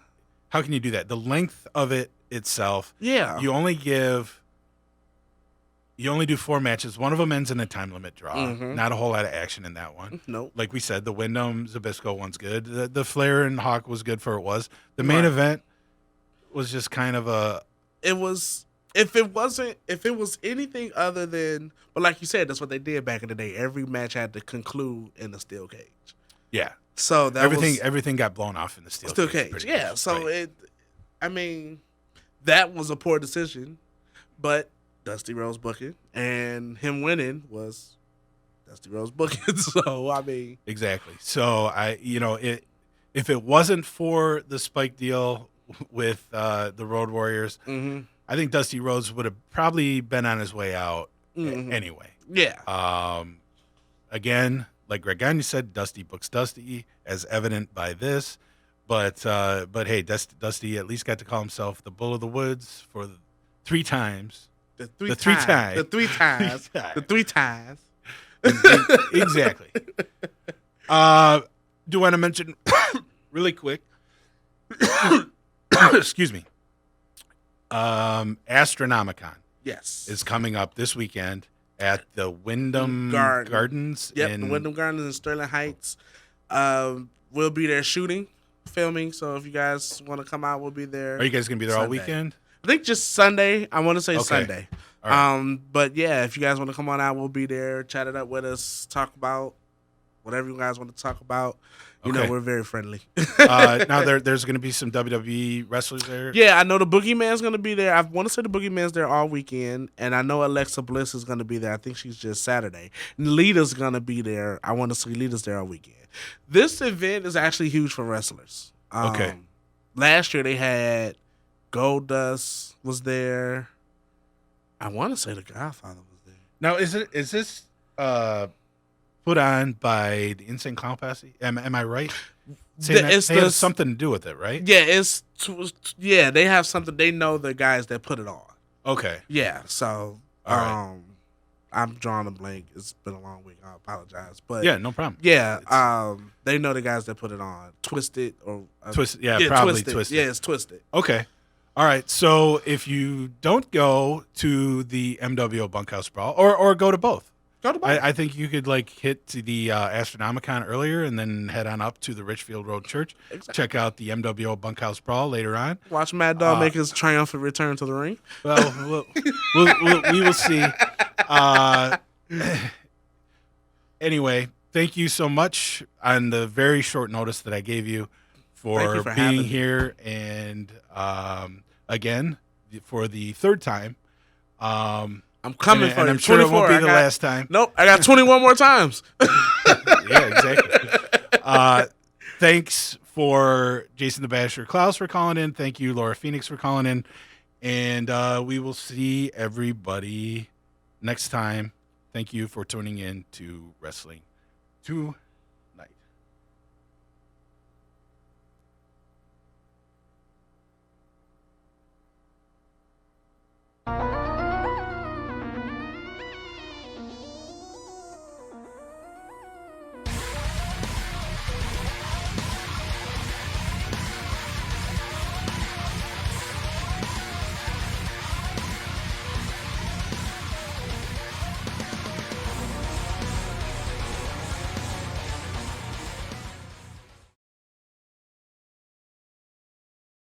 you do that? The length of it itself. Yeah. You only do 4 matches. One of them ends in a time limit draw. Not a whole lot of action in that one. Nope. Like we said, the Wyndham Zbyszko one's good. The Flair and Hawk was good for what it was. The main event was just kind of a. It was. If it was anything other than, but like you said, that's what they did back in the day. Every match had to conclude in a steel cage. Yeah. So that everything got blown off in the steel cage. Yeah. Much. So right. that was a poor decision, but Dusty Rhodes booking and him winning was Dusty Rhodes booking. So exactly. So if it wasn't for the Spike deal with the Road Warriors. I think Dusty Rhodes would have probably been on his way out anyway. Yeah. Again, like Greg Gagne said, Dusty books Dusty, as evident by this. But hey, Dusty at least got to call himself the Bull of the Woods for 3 times. The three times. Exactly. Do want to mention really quick. Excuse me. Astronomicon is coming up this weekend at the Wyndham Gardens. Yep, the Wyndham Gardens in Sterling Heights. We'll be there filming. So if you guys want to come out, we'll be there. Are you guys going to be there all weekend? I think just Sunday. I want to say Sunday. All right. But yeah, if you guys want to come on out, we'll be there. Chat it up with us. Talk about whatever you guys want to talk about. You know, we're very friendly. Now there's going to be some WWE wrestlers there. Yeah, I know the Boogeyman's going to be there. I want to say the Boogeyman's there all weekend, and I know Alexa Bliss is going to be there. I think she's just Saturday. And Lita's going to be there. I want to see Lita's there all weekend. This event is actually huge for wrestlers. Last year they had Goldust was there. I want to say the Godfather was there. Now is this put on by the Insane Clown Posse? Am I right? They have something to do with it, right? Yeah, they have something. They know the guys that put it on. Okay. Yeah, so I'm drawing a blank. It's been a long week. I apologize, but yeah, no problem. Yeah, they know the guys that put it on. Twisted or Twisted. Yeah, probably Twisted. Yeah, it's Twisted. Okay. All right. So if you don't go to the MWO Bunkhouse Brawl, or go to both. I think you could hit to the Astronomicon earlier and then head on up to the Richfield Road Church. Exactly. Check out the MWO Bunkhouse Brawl later on. Watch Mad Dog make his triumphant return to the ring. Well, we will see. Anyway, thank you so much on the very short notice that I gave you Thank you for for having being me. here. And again, for the third time. I'm coming and, for and you. I'm sure it won't 24. be the last time. Nope, I got 21 more times. Yeah, exactly. Thanks for Jason the Basher Klaus for calling in. Thank you, Laura Phoenix, for calling in. And we will see everybody next time. Thank you for tuning in to Wrestling 2